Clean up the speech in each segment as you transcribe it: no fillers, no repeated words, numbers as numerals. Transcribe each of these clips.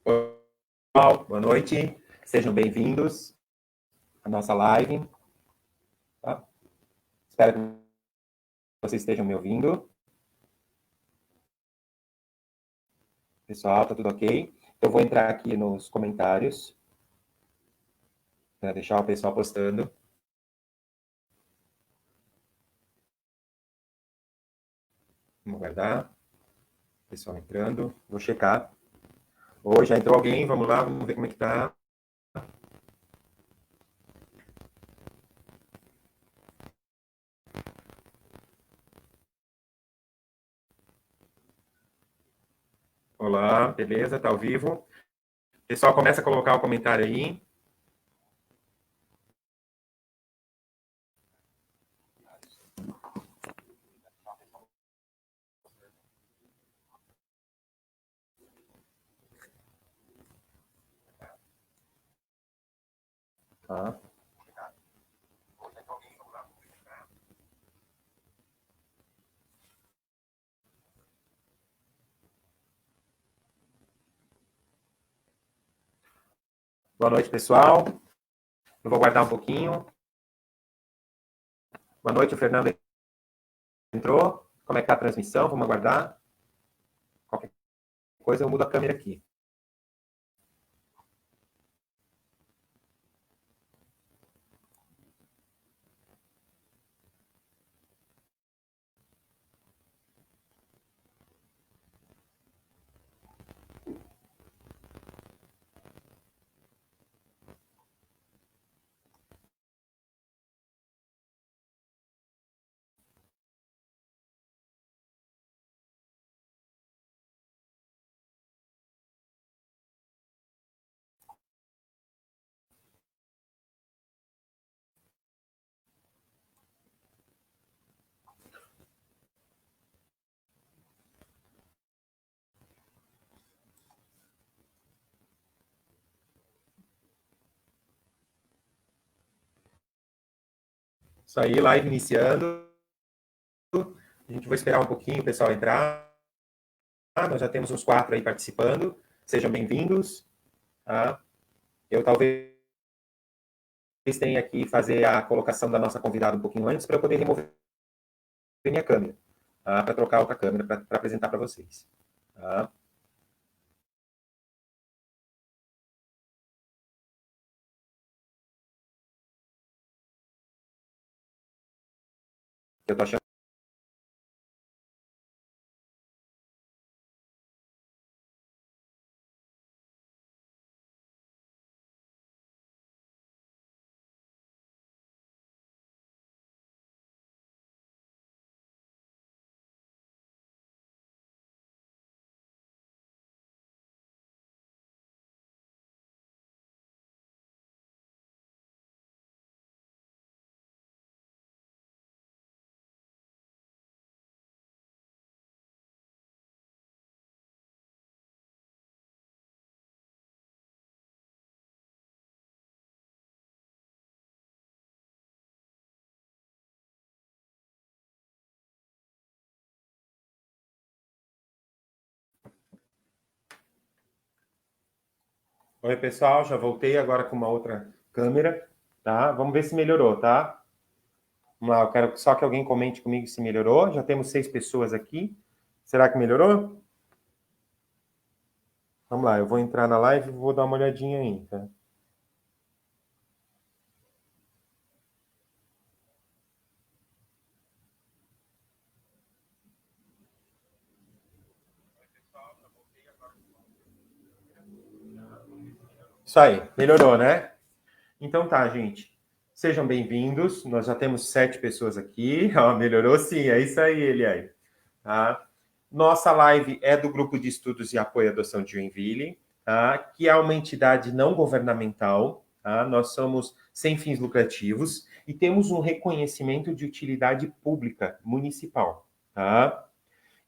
Pessoal, boa noite. Sejam bem-vindos à nossa live. Tá? Espero que vocês estejam me ouvindo. Pessoal, tá tudo ok? Eu vou entrar aqui nos comentários para deixar o pessoal postando. Vamos aguardar. Pessoal entrando. Vou checar. Oi, já entrou alguém? Vamos lá, vamos ver como é que tá. Olá, beleza? Tá ao vivo? Pessoal, começa a colocar o comentário aí. Tá. Boa noite, pessoal. Eu vou aguardar um pouquinho. Boa noite, o Fernando entrou. Como é que tá a transmissão? Vamos aguardar. Qualquer coisa eu mudo a câmera aqui. Isso aí, live iniciando. A gente vai esperar um pouquinho o pessoal entrar. Nós já temos uns 4 aí participando. Sejam bem-vindos. Tá? Eu talvez tenha que fazer a colocação da nossa convidada um pouquinho antes para eu poder remover minha câmera. Tá? Para trocar outra câmera para apresentar para vocês. Tá? Eu tô achando. Oi, pessoal, já voltei agora com uma outra câmera, tá? Vamos ver se melhorou, tá? Vamos lá, eu quero só que alguém comente comigo se melhorou. Já temos 6 pessoas aqui. Será que melhorou? Vamos lá, eu vou entrar na live e vou dar uma olhadinha aí, tá? Isso aí, melhorou, né? Então tá, gente. Sejam bem-vindos. Nós já temos 7 pessoas aqui. Ó, melhorou sim, é isso aí, Eliane. Tá? Nossa live é do Grupo de Estudos e Apoio à Adoção de Joinville, tá? Que é uma entidade não governamental. Tá? Nós somos sem fins lucrativos e temos um reconhecimento de utilidade pública municipal. Tá?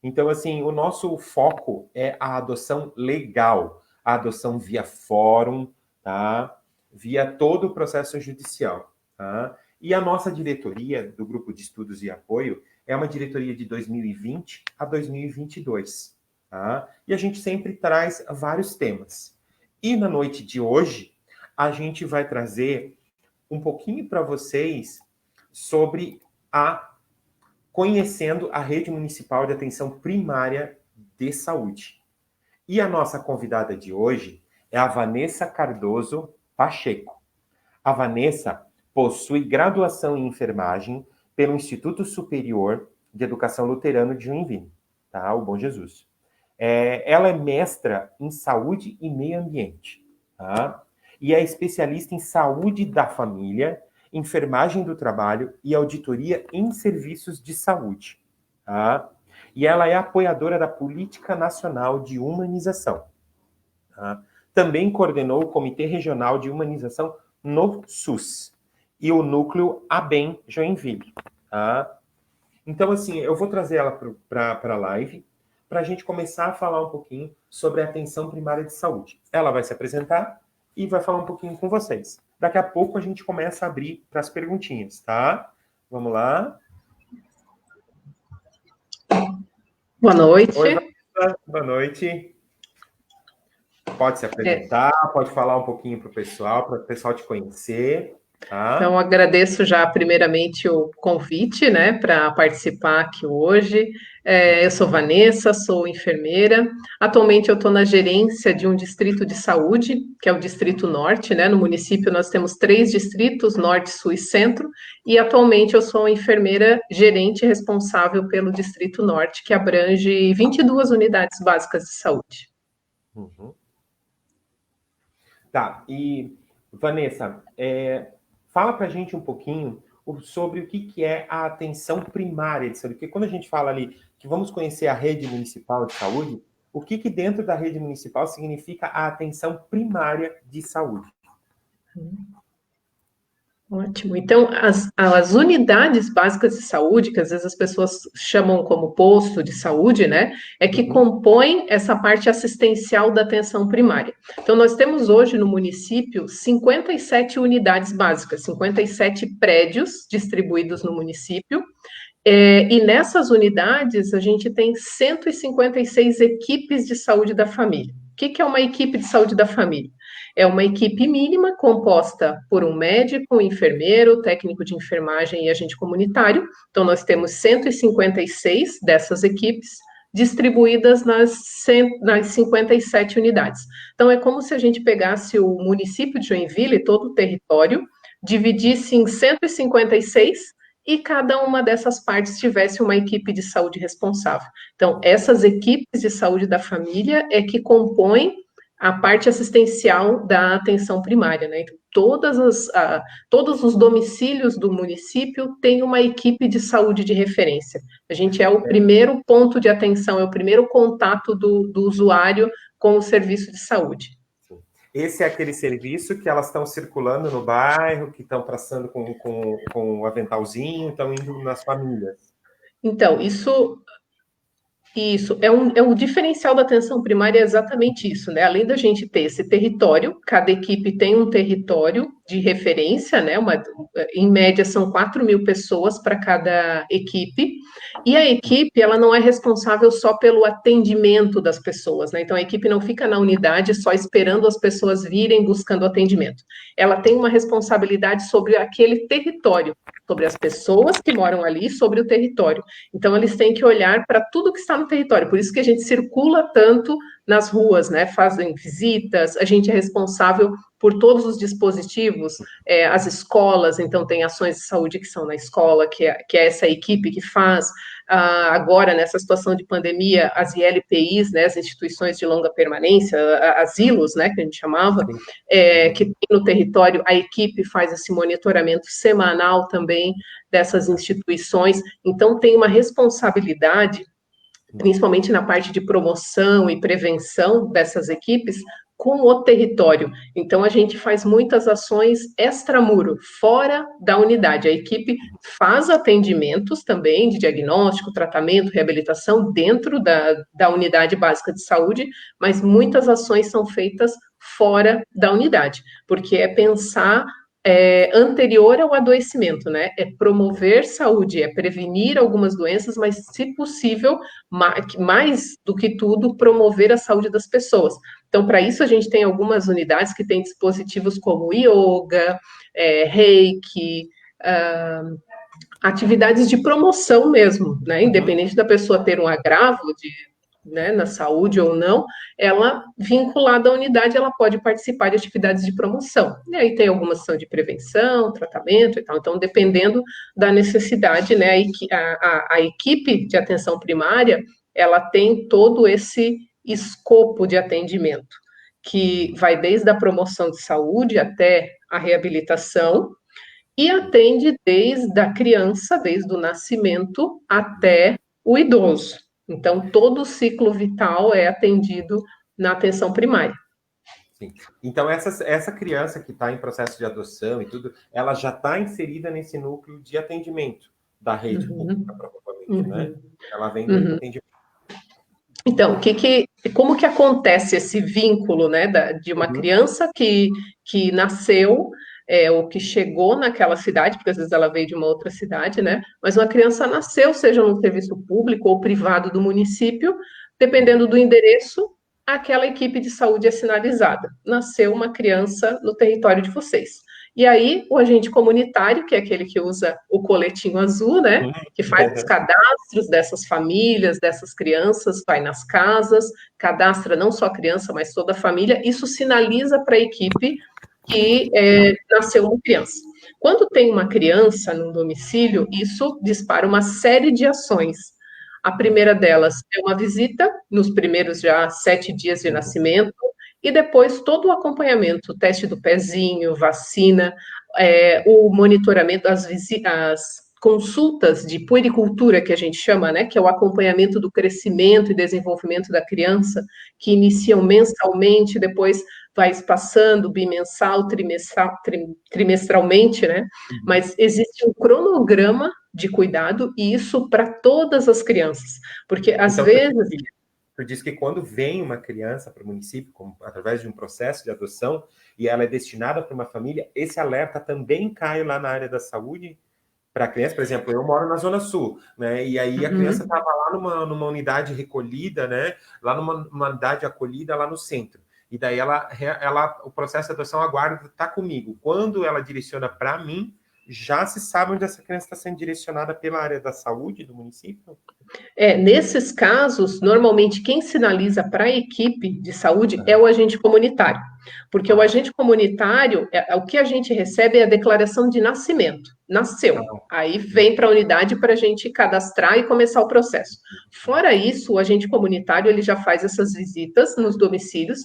Então, assim, o nosso foco é a adoção legal, a adoção via fórum, tá? Via todo o processo judicial, tá? E a nossa diretoria do Grupo de Estudos e Apoio é uma diretoria de 2020 a 2022, tá? E a gente sempre traz vários temas. E na noite de hoje, a gente vai trazer um pouquinho para vocês sobre conhecendo a Rede Municipal de Atenção Primária de Saúde. E a nossa convidada de hoje é a Vanessa Cardoso Pacheco. A Vanessa possui graduação em enfermagem pelo Instituto Superior de Educação Luterano de Joinville, tá? O Bom Jesus. Ela é mestra em saúde e meio ambiente, tá? E é especialista em saúde da família, enfermagem do trabalho e auditoria em serviços de saúde, tá? E ela é apoiadora da Política Nacional de Humanização, tá? Também coordenou o Comitê Regional de Humanização no SUS e o Núcleo ABEM Joinville, tá? Então, assim, eu vou trazer ela para a live para a gente começar a falar um pouquinho sobre a atenção primária de saúde. Ela vai se apresentar e vai falar um pouquinho com vocês. Daqui a pouco a gente começa a abrir para as perguntinhas, tá? Vamos lá. Boa noite. Oi, Vanessa. Boa noite. Pode se apresentar, pode falar um pouquinho para o pessoal te conhecer. Tá? Então, agradeço já primeiramente o convite, né, para participar aqui hoje. Eu sou Vanessa, sou enfermeira. Atualmente eu estou na gerência de um distrito de saúde, que é o Distrito Norte, né? No município nós temos 3 distritos, Norte, Sul e Centro, e atualmente eu sou enfermeira gerente responsável pelo Distrito Norte, que abrange 22 unidades básicas de saúde. Uhum. Tá, e Vanessa, fala para a gente um pouquinho sobre o que é a atenção primária de saúde. Porque quando a gente fala ali que vamos conhecer a rede municipal de saúde, o que dentro da rede municipal significa a atenção primária de saúde? Ótimo. Então, as unidades básicas de saúde, que às vezes as pessoas chamam como posto de saúde, né, é que compõem essa parte assistencial da atenção primária. Então, nós temos hoje no município 57 unidades básicas, 57 prédios distribuídos no município, e nessas unidades a gente tem 156 equipes de saúde da família. O que é uma equipe de saúde da família? É uma equipe mínima composta por um médico, um enfermeiro, técnico de enfermagem e agente comunitário. Então, nós temos 156 dessas equipes distribuídas nas 57 unidades. Então, é como se a gente pegasse o município de Joinville, todo o território, dividisse em 156 e cada uma dessas partes tivesse uma equipe de saúde responsável. Então, essas equipes de saúde da família é que compõem a parte assistencial da atenção primária, né? Então, todos os domicílios do município têm uma equipe de saúde de referência. A gente é o primeiro ponto de atenção, é o primeiro contato do usuário com o serviço de saúde. Esse é aquele serviço que elas estão circulando no bairro, que estão passando com o aventalzinho, estão indo nas famílias. Então, isso é o diferencial da atenção primária, é exatamente isso, né? Além da gente ter esse território, cada equipe tem um território de referência, né? Em média são 4.000 pessoas para cada equipe, e a equipe ela não é responsável só pelo atendimento das pessoas, né? Então a equipe não fica na unidade só esperando as pessoas virem buscando atendimento. Ela tem uma responsabilidade sobre aquele território, sobre as pessoas que moram ali, sobre o território. Então, eles têm que olhar para tudo que está no território. Por isso que a gente circula tanto nas ruas, né? Fazem visitas, a gente é responsável por todos os dispositivos, as escolas, então tem ações de saúde que são na escola, que é essa equipe que faz. Agora, nessa situação de pandemia, as ILPIs, né, as instituições de longa permanência, asilos, né, que a gente chamava, que tem no território, a equipe faz esse monitoramento semanal também dessas instituições, então tem uma responsabilidade, principalmente na parte de promoção e prevenção dessas equipes, com o território. Então, a gente faz muitas ações extramuro, fora da unidade. A equipe faz atendimentos também de diagnóstico, tratamento, reabilitação dentro da unidade básica de saúde, mas muitas ações são feitas fora da unidade, porque é pensar anterior ao adoecimento, né? É promover saúde, é prevenir algumas doenças, mas, se possível, mais do que tudo, promover a saúde das pessoas. Então, para isso, a gente tem algumas unidades que têm dispositivos como yoga, reiki, atividades de promoção mesmo, né? Independente da pessoa ter um agravo né, na saúde ou não, ela, vinculada à unidade, ela pode participar de atividades de promoção. E aí tem algumas são de prevenção, tratamento e tal. Então, dependendo da necessidade, né, a equipe de atenção primária, ela tem todo esse escopo de atendimento, que vai desde a promoção de saúde até a reabilitação, e atende desde a criança, desde o nascimento até o idoso. Então, todo o ciclo vital é atendido na atenção primária. Sim. Então, essa criança que está em processo de adoção e tudo, ela já está inserida nesse núcleo de atendimento da rede pública, provavelmente, né? Ela vem do atendimento. Então, como que acontece esse vínculo, né, de uma criança que nasceu, ou que chegou naquela cidade, porque às vezes ela veio de uma outra cidade, né? Mas uma criança nasceu, seja no serviço público ou privado do município, dependendo do endereço, aquela equipe de saúde é sinalizada. Nasceu uma criança no território de vocês. E aí, o agente comunitário, que é aquele que usa o coletinho azul, né, que faz os cadastros dessas famílias, dessas crianças, vai nas casas, cadastra não só a criança, mas toda a família, isso sinaliza para a equipe que nasceu uma criança. Quando tem uma criança no domicílio, isso dispara uma série de ações. A primeira delas é uma visita, nos primeiros já 7 dias de nascimento, e depois todo o acompanhamento, o teste do pezinho, vacina, o monitoramento, as consultas de puericultura, que a gente chama, né, que é o acompanhamento do crescimento e desenvolvimento da criança, que iniciam mensalmente, depois vai passando bimensal, trimestralmente, né? Mas existe um cronograma de cuidado, e isso para todas as crianças, porque às vezes... Tu diz que quando vem uma criança para o município, através de um processo de adoção, e ela é destinada para uma família, esse alerta também cai lá na área da saúde para a criança. Por exemplo, eu moro na Zona Sul, né? E aí a criança estava lá numa unidade recolhida, né? Lá numa unidade acolhida lá no centro. E daí o processo de adoção aguarda, está comigo. Quando ela direciona para mim, já se sabe onde essa criança está sendo direcionada pela área da saúde do município? Nesses casos, normalmente quem sinaliza para a equipe de saúde é o agente comunitário, porque o agente comunitário, o que a gente recebe é a declaração de nascimento. Nasceu. Aí vem para a unidade para a gente cadastrar e começar o processo. Fora isso, o agente comunitário ele já faz essas visitas nos domicílios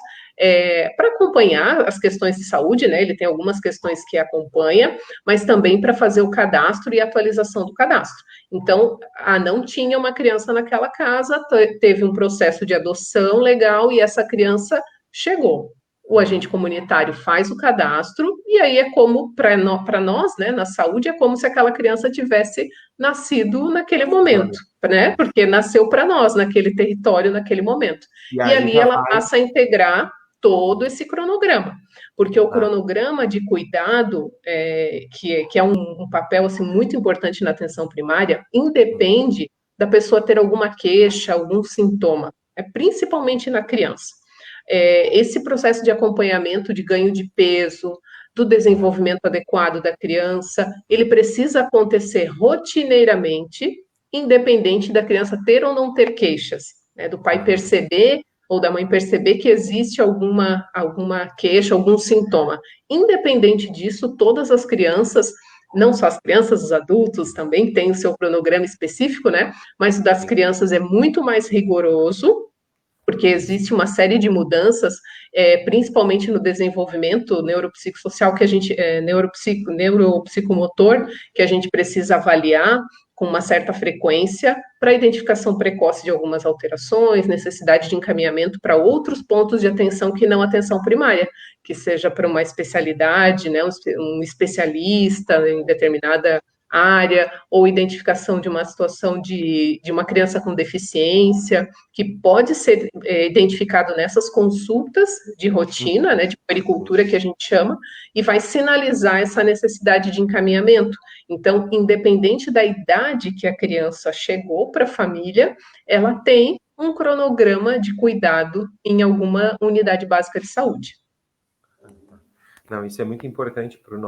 para acompanhar as questões de saúde, né? Ele tem algumas questões que acompanha, mas também para fazer o cadastro e atualização do cadastro. Então, não tinha uma criança naquela casa, teve um processo de adoção legal e essa criança chegou. O agente comunitário faz o cadastro, e aí é como, para nós, né, na saúde, é como se aquela criança tivesse nascido naquele momento, né? Porque nasceu para nós, naquele território, naquele momento. E ali ela passa a integrar todo esse cronograma, porque o cronograma de cuidado, que é um papel assim, muito importante na atenção primária, independe da pessoa ter alguma queixa, algum sintoma, principalmente na criança. Esse processo de acompanhamento de ganho de peso, do desenvolvimento adequado da criança, ele precisa acontecer rotineiramente, independente da criança ter ou não ter queixas, né? Do pai perceber ou da mãe perceber que existe alguma queixa, algum sintoma. Independente disso, todas as crianças, não só as crianças, os adultos também têm o seu cronograma específico, né? Mas o das crianças é muito mais rigoroso, porque existe uma série de mudanças, principalmente no desenvolvimento neuropsicossocial, que a gente, neuropsicomotor, que a gente precisa avaliar com uma certa frequência para identificação precoce de algumas alterações, necessidade de encaminhamento para outros pontos de atenção que não atenção primária, que seja para uma especialidade, né, um especialista em determinada área, ou identificação de uma situação de uma criança com deficiência, que pode ser identificado nessas consultas de rotina, né, de puericultura que a gente chama, e vai sinalizar essa necessidade de encaminhamento. Então, independente da idade que a criança chegou para a família, ela tem um cronograma de cuidado em alguma unidade básica de saúde. Não, isso é muito importante para o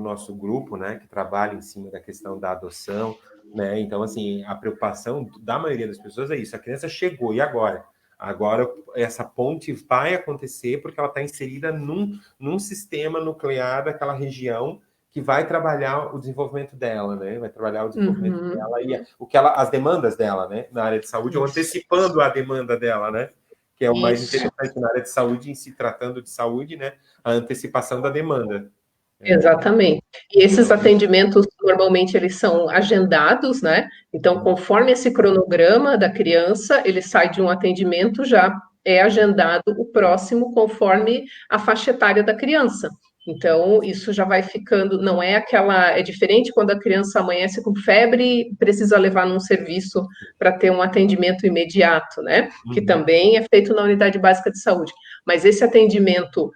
nosso grupo, né, que trabalha em cima da questão da adoção, né? Então, assim, a preocupação da maioria das pessoas é isso: a criança chegou, e agora? Agora essa ponte vai acontecer porque ela está inserida num sistema nuclear daquela região que vai trabalhar o desenvolvimento dela, né? Vai trabalhar o desenvolvimento dela e as demandas dela, né? Na área de saúde, ou antecipando a demanda dela, né? Que é o mais interessante na área de saúde, em se tratando de saúde, né? A antecipação da demanda. Exatamente. E esses atendimentos, normalmente, eles são agendados, né? Então, conforme esse cronograma da criança, ele sai de um atendimento, já é agendado o próximo, conforme a faixa etária da criança. Então, isso já vai ficando, não é aquela, é diferente quando a criança amanhece com febre e precisa levar num serviço para ter um atendimento imediato, né? Que também é feito na unidade básica de saúde. Mas esse atendimento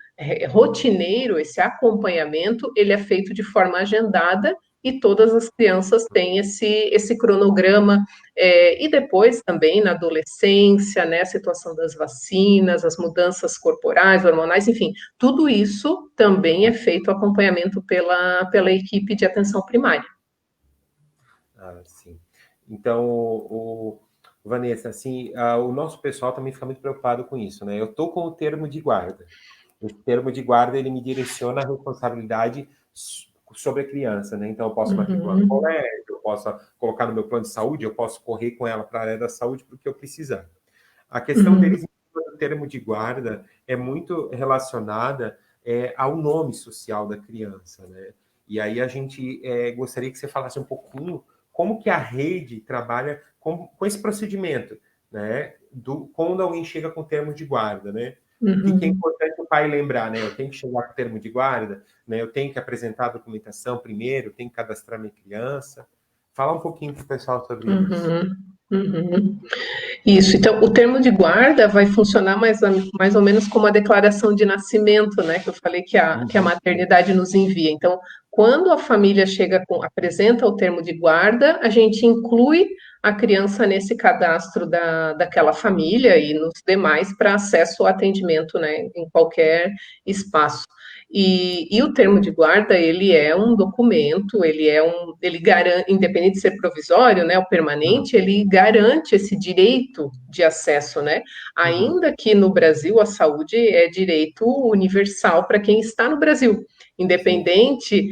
rotineiro, esse acompanhamento, ele é feito de forma agendada e todas as crianças têm esse cronograma, e depois também na adolescência, né, a situação das vacinas, as mudanças corporais, hormonais, enfim, tudo isso também é feito acompanhamento pela equipe de atenção primária. Ah, sim. Então, Vanessa, assim, o nosso pessoal também fica muito preocupado com isso, né? Eu estou com o termo de guarda. O termo de guarda, ele me direciona a responsabilidade sobre a criança, né? Então, eu posso matricular no colégio, eu posso colocar no meu plano de saúde, eu posso correr com ela para a área da saúde porque eu precisar. A questão deles, do termo de guarda, é muito relacionada ao nome social da criança, né? E aí a gente gostaria que você falasse um pouquinho como que a rede trabalha com esse procedimento, né? Quando alguém chega com o termo de guarda, né? O que é importante o pai lembrar, né? Eu tenho que chegar com o termo de guarda, né? Eu tenho que apresentar a documentação primeiro, eu tenho que cadastrar minha criança. Fala um pouquinho para o pessoal sobre isso. Isso, então o termo de guarda vai funcionar mais ou menos como a declaração de nascimento, né? Que eu falei que a maternidade nos envia. Então, quando a família apresenta o termo de guarda, a gente inclui a criança nesse cadastro daquela família e nos demais para acesso ao atendimento, né, em qualquer espaço. E o termo de guarda, ele é um documento, ele garante, independente de ser provisório, né, ou permanente, ele garante esse direito de acesso, né? Ainda que no Brasil a saúde é direito universal para quem está no Brasil, independente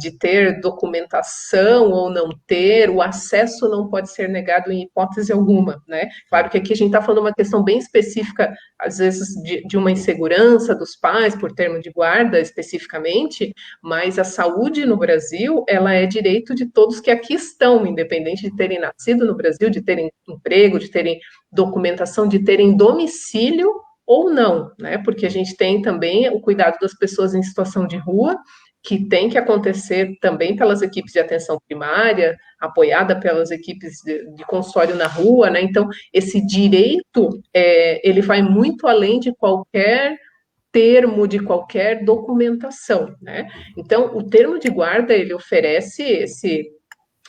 de ter documentação ou não ter, o acesso não pode ser negado em hipótese alguma, né? Claro que aqui a gente está falando uma questão bem específica, às vezes de uma insegurança dos pais por termo de guarda especificamente, mas a saúde no Brasil, ela é direito de todos que aqui estão, independente de terem nascido no Brasil, de terem emprego, de terem documentação, de terem domicílio ou não, né? Porque a gente tem também o cuidado das pessoas em situação de rua, que tem que acontecer também pelas equipes de atenção primária, apoiada pelas equipes de consultório na rua, né? Então, esse direito, ele vai muito além de qualquer termo, de qualquer documentação, né? Então, o termo de guarda, ele oferece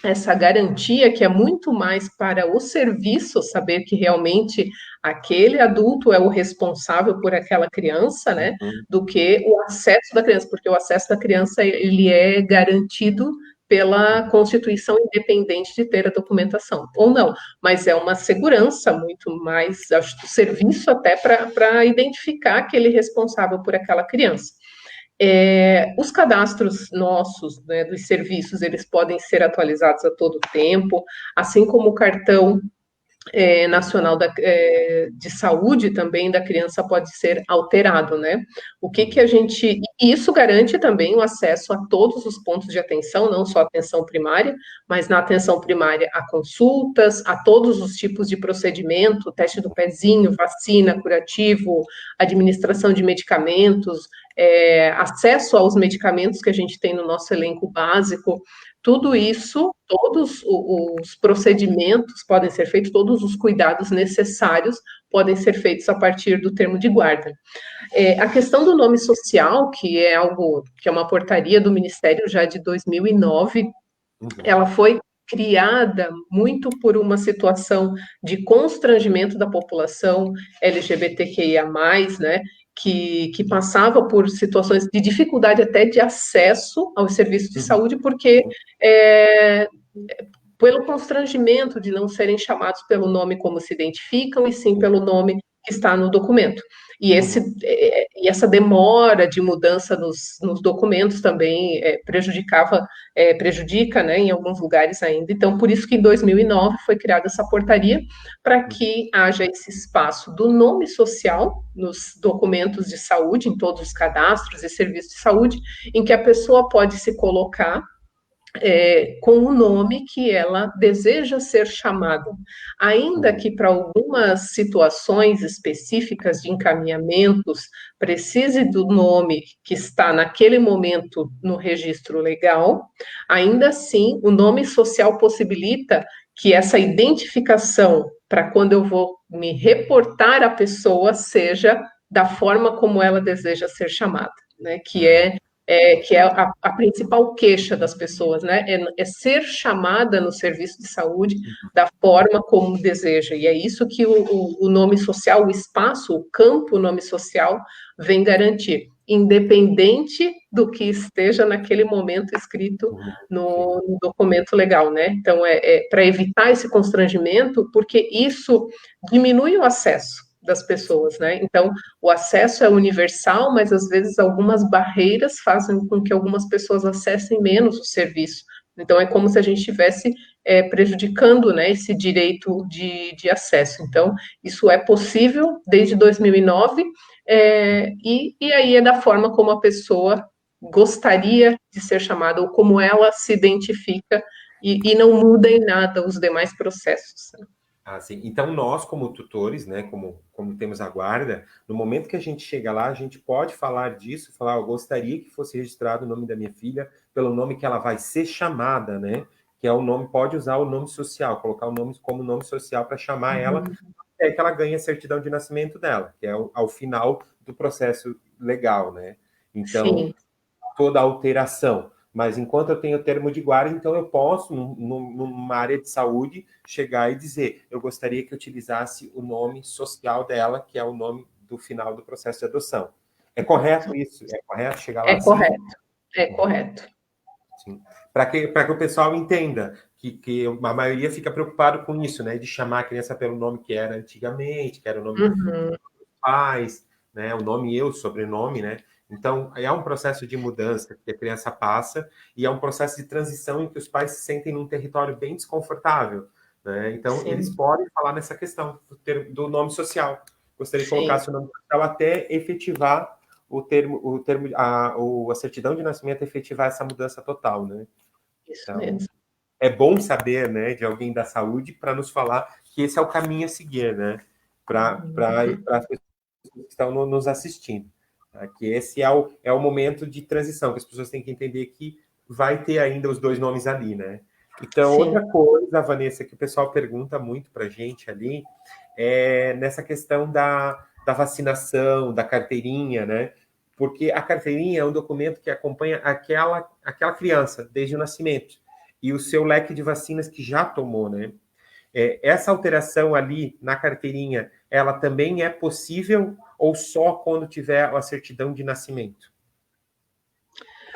essa garantia que é muito mais para o serviço saber que realmente aquele adulto é o responsável por aquela criança, né, do que o acesso da criança, porque o acesso da criança ele é garantido pela Constituição, independente de ter a documentação ou não, mas é uma segurança muito mais, acho, do serviço até para identificar aquele responsável por aquela criança. Os cadastros nossos, né, dos serviços, eles podem ser atualizados a todo tempo, assim como o cartão nacional de saúde também da criança pode ser alterado, né? O que a gente... E isso garante também o acesso a todos os pontos de atenção, não só a atenção primária, mas na atenção primária a consultas, a todos os tipos de procedimento, teste do pezinho, vacina, curativo, administração de medicamentos, acesso aos medicamentos que a gente tem no nosso elenco básico, tudo isso, todos os procedimentos podem ser feitos, todos os cuidados necessários podem ser feitos a partir do termo de guarda. A questão do nome social, que é algo que é uma portaria do Ministério já de 2009, ela foi criada muito por uma situação de constrangimento da população LGBTQIA+, né, que passava por situações de dificuldade até de acesso aos serviços de saúde, porque pelo constrangimento de não serem chamados pelo nome como se identificam, e sim pelo nome que está no documento. E essa demora de mudança nos documentos também prejudica, né, em alguns lugares ainda. Então, por isso que em 2009 foi criada essa portaria, para que haja esse espaço do nome social nos documentos de saúde, em todos os cadastros e serviços de saúde, em que a pessoa pode se colocar com o nome que ela deseja ser chamada, ainda que para algumas situações específicas de encaminhamentos precise do nome que está naquele momento no registro legal, ainda assim o nome social possibilita que essa identificação para quando eu vou me reportar à pessoa seja da forma como ela deseja ser chamada, né? Que é a principal queixa das pessoas, né? É ser chamada no serviço de saúde da forma como deseja. E é isso que o nome social, o espaço, o campo nome social vem garantir, independente do que esteja naquele momento escrito no documento legal, né? Então, para evitar esse constrangimento, porque isso diminui o acesso das pessoas, né? Então, o acesso é universal, mas às vezes algumas barreiras fazem com que algumas pessoas acessem menos o serviço. Então, é como se a gente estivesse prejudicando, né, esse direito de acesso. Então, isso é possível desde 2009, e aí é da forma como a pessoa gostaria de ser chamada, ou como ela se identifica, e não muda em nada os demais processos. Ah, sim. Então, nós, como tutores, né, como temos a guarda, no momento que a gente chega lá, a gente pode falar disso, falar, eu gostaria que fosse registrado o nome da minha filha pelo nome que ela vai ser chamada, né? Que é o nome, pode usar o nome social, colocar o nome como nome social para chamar ela, até que ela ganhe a certidão de nascimento dela, que é ao final do processo legal, né? Então, sim, toda alteração. Mas enquanto eu tenho o termo de guarda, então eu posso, numa área de saúde, chegar e dizer, eu gostaria que utilizasse o nome social dela, que é o nome do final do processo de adoção. É correto isso? É correto chegar lá assim? É correto. Para que o pessoal entenda que a maioria fica preocupado com isso, né? De chamar a criança pelo nome que era antigamente, que era o nome dos pais, né? O nome o sobrenome, né? Então, é um processo de mudança que a criança passa e é um processo de transição em que os pais se sentem num território bem desconfortável, né? Então, sim, eles podem falar nessa questão do nome social. Gostaria que colocasse o nome social até efetivar a certidão de nascimento, efetivar essa mudança total, né? Isso então, mesmo. É bom saber, né, de alguém da saúde para nos falar que esse é o caminho a seguir, né? Para as pessoas que estão nos assistindo. Que esse é o momento de transição, que as pessoas têm que entender que vai ter ainda os dois nomes ali, né? Então, sim, outra coisa, Vanessa, que o pessoal pergunta muito para a gente ali, é nessa questão da vacinação, da carteirinha, né? Porque a carteirinha é um documento que acompanha aquela criança desde o nascimento e o seu leque de vacinas que já tomou, né? Essa alteração ali na carteirinha, ela também é possível ou só quando tiver a certidão de nascimento?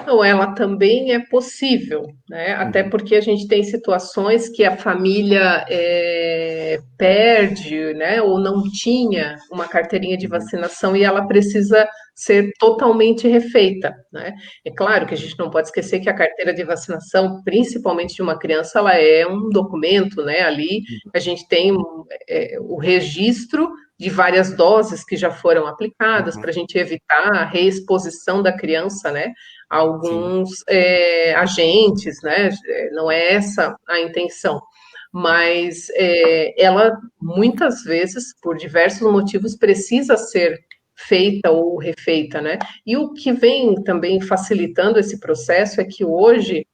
Não, ela também é possível, né? Até porque a gente tem situações que a família perde, né? Ou não tinha uma carteirinha de vacinação e ela precisa ser totalmente refeita, né? É claro que a gente não pode esquecer que a carteira de vacinação, principalmente de uma criança, ela é um documento, né? Ali a gente tem o registro de várias doses que já foram aplicadas para a gente evitar a reexposição da criança, né? Alguns agentes, né? Não é essa a intenção, mas ela muitas vezes, por diversos motivos, precisa ser feita ou refeita, né? E o que vem também facilitando esse processo é que hoje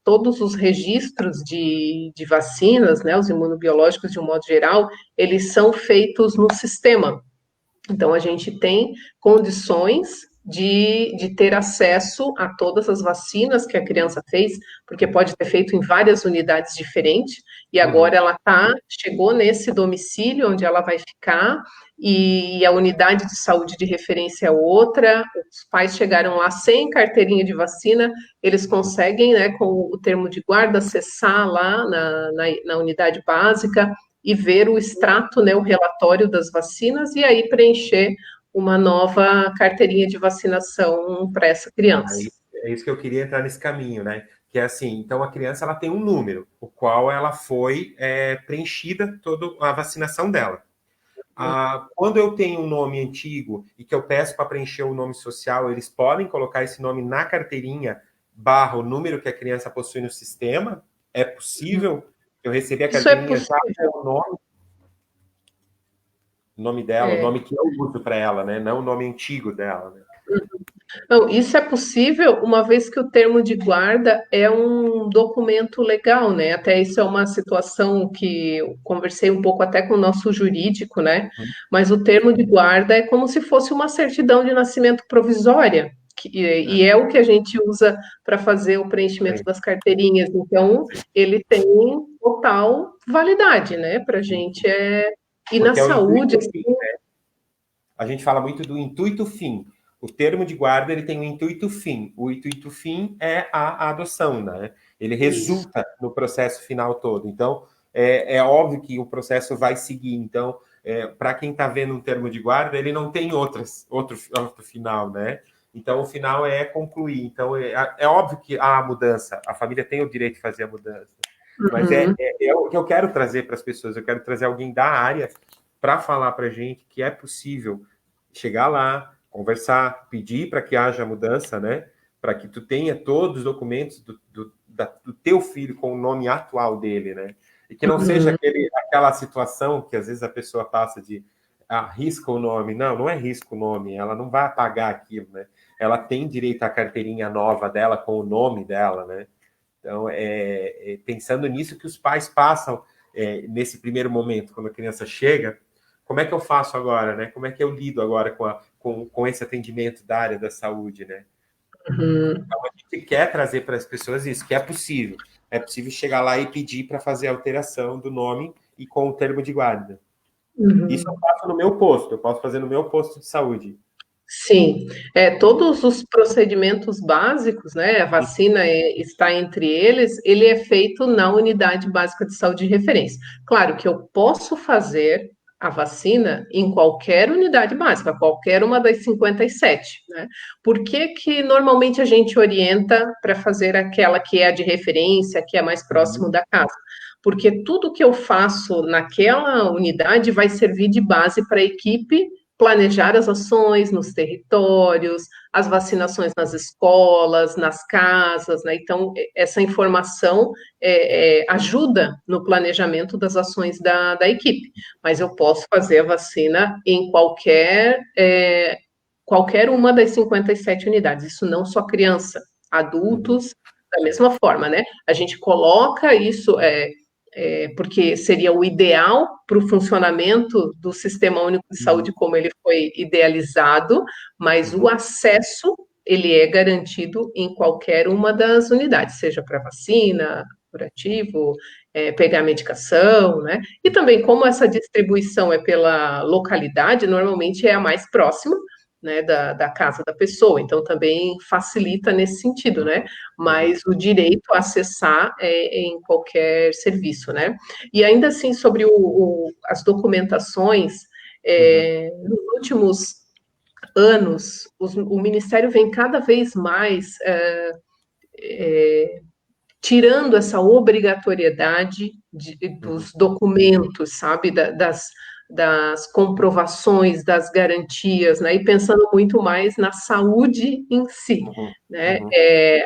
todos os registros de vacinas, né, os imunobiológicos de um modo geral, eles são feitos no sistema. Então, a gente tem condições de ter acesso a todas as vacinas que a criança fez, porque pode ter feito em várias unidades diferentes, e agora ela chegou nesse domicílio onde ela vai ficar, e a unidade de saúde de referência é outra, os pais chegaram lá sem carteirinha de vacina, eles conseguem, né, com o termo de guarda, acessar lá na unidade básica, e ver o extrato, né, o relatório das vacinas, e aí preencher uma nova carteirinha de vacinação para essa criança. É isso que eu queria entrar nesse caminho, né? Que é assim, então a criança ela tem um número, o qual ela foi preenchida toda a vacinação dela. Quando eu tenho um nome antigo e que eu peço para preencher o nome social, eles podem colocar esse nome na carteirinha / o número que a criança possui no sistema? É possível eu receber a carteirinha já com o nome dela, o nome que eu uso para ela, né? Não o nome antigo dela, né? Não, isso é possível uma vez que o termo de guarda é um documento legal, né? Até isso é uma situação que eu conversei um pouco até com o nosso jurídico, né? Mas o termo de guarda é como se fosse uma certidão de nascimento provisória, e é o que a gente usa para fazer o preenchimento das carteirinhas. Então, ele tem total validade, né? Para a gente E na saúde, assim, a gente fala muito do intuito-fim. O termo de guarda ele tem um intuito-fim. O intuito-fim é a adoção, né? Ele resulta no processo final todo. Então, é óbvio que o processo vai seguir. Então, para quem está vendo um termo de guarda, ele não tem outro final, né? Então, o final é concluir. Então, é óbvio que há a mudança. A família tem o direito de fazer a mudança. Mas é o que eu quero trazer para as pessoas. Eu quero trazer alguém da área para falar para a gente que é possível chegar lá, conversar, pedir para que haja mudança, né? Para que tu tenha todos os documentos do teu filho com o nome atual dele, né? E que não seja aquela situação que às vezes a pessoa passa de risca o nome. Não, não é risca o nome, ela não vai apagar aquilo, né? Ela tem direito à carteirinha nova dela com o nome dela, né? Então, pensando nisso que os pais passam nesse primeiro momento, quando a criança chega, como é que eu faço agora, né? Como é que eu lido agora com esse atendimento da área da saúde, né? Então, a gente quer trazer para as pessoas isso, que é possível. É possível chegar lá e pedir para fazer a alteração do nome e com o termo de guarda. Isso eu faço no meu posto, eu posso fazer no meu posto de saúde. Sim, todos os procedimentos básicos, né? A vacina está entre eles, ele é feito na unidade básica de saúde de referência. Claro que eu posso fazer a vacina em qualquer unidade básica, qualquer uma das 57, né? Por que que normalmente a gente orienta para fazer aquela que é a de referência, que é mais próximo da casa? Porque tudo que eu faço naquela unidade vai servir de base para a equipe planejar as ações nos territórios, as vacinações nas escolas, nas casas, né? Então, essa informação ajuda no planejamento das ações da equipe. Mas eu posso fazer a vacina em qualquer uma das 57 unidades. Isso não só criança, adultos, da mesma forma, né? A gente coloca isso porque seria o ideal para o funcionamento do Sistema Único de Saúde como ele foi idealizado, mas o acesso ele é garantido em qualquer uma das unidades, seja para vacina, curativo, pegar medicação, né? E também como essa distribuição é pela localidade, normalmente é a mais próxima, né, da casa da pessoa, então também facilita nesse sentido, né? Mas o direito a acessar em qualquer serviço, né? E ainda assim, sobre as documentações, nos últimos anos, o Ministério vem cada vez mais tirando essa obrigatoriedade dos documentos, sabe, das comprovações, das garantias, né? E pensando muito mais na saúde em si, né?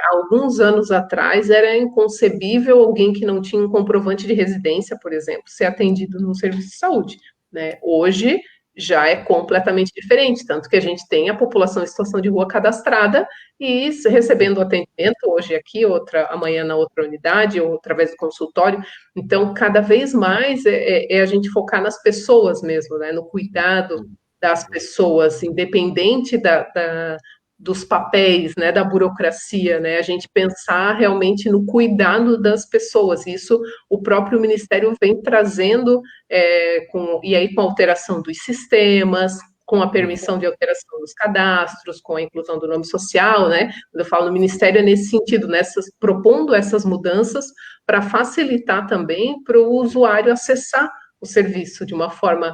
Há alguns anos atrás era inconcebível alguém que não tinha um comprovante de residência, por exemplo, ser atendido no serviço de saúde, né? Hoje já é completamente diferente, tanto que a gente tem a população em situação de rua cadastrada e recebendo atendimento hoje aqui, amanhã na outra unidade, ou através do consultório. Então, cada vez mais é a gente focar nas pessoas mesmo, né? No cuidado das pessoas, independente dos papéis, né, da burocracia, né, a gente pensar realmente no cuidado das pessoas. Isso o próprio Ministério vem trazendo, e aí com a alteração dos sistemas, com a permissão de alteração dos cadastros, com a inclusão do nome social, né? Quando eu falo no Ministério é nesse sentido, propondo essas mudanças para facilitar também para o usuário acessar o serviço de uma forma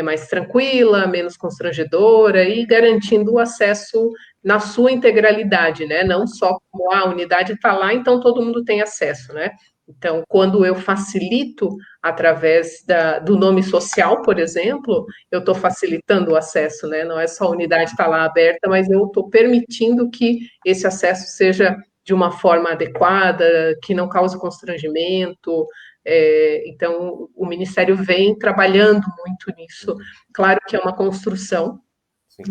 mais tranquila, menos constrangedora e garantindo o acesso na sua integralidade, né? Não só como a unidade está lá, então todo mundo tem acesso, né? Então, quando eu facilito através do nome social, por exemplo, eu estou facilitando o acesso, né? Não é só a unidade estar lá aberta, mas eu estou permitindo que esse acesso seja de uma forma adequada, que não cause constrangimento. Então, o Ministério vem trabalhando muito nisso. Claro que é uma construção,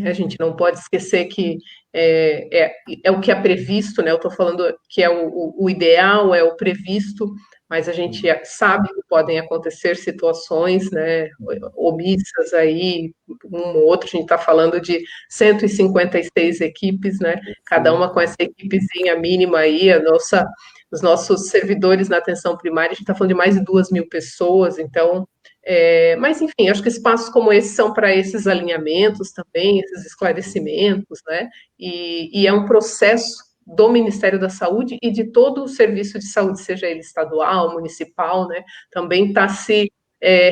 a gente não pode esquecer que é o que é previsto, né? Eu estou falando que é o ideal, é o previsto, mas a gente sabe que podem acontecer situações, né, omissas aí, um ou outro, a gente está falando de 156 equipes, né? Cada uma com essa equipezinha mínima aí, os nossos servidores na atenção primária, a gente está falando de mais de 2.000 pessoas, então mas, enfim, acho que espaços como esse são para esses alinhamentos também, esses esclarecimentos, né? E é um processo do Ministério da Saúde e de todo o serviço de saúde, seja ele estadual, municipal, né? Também está se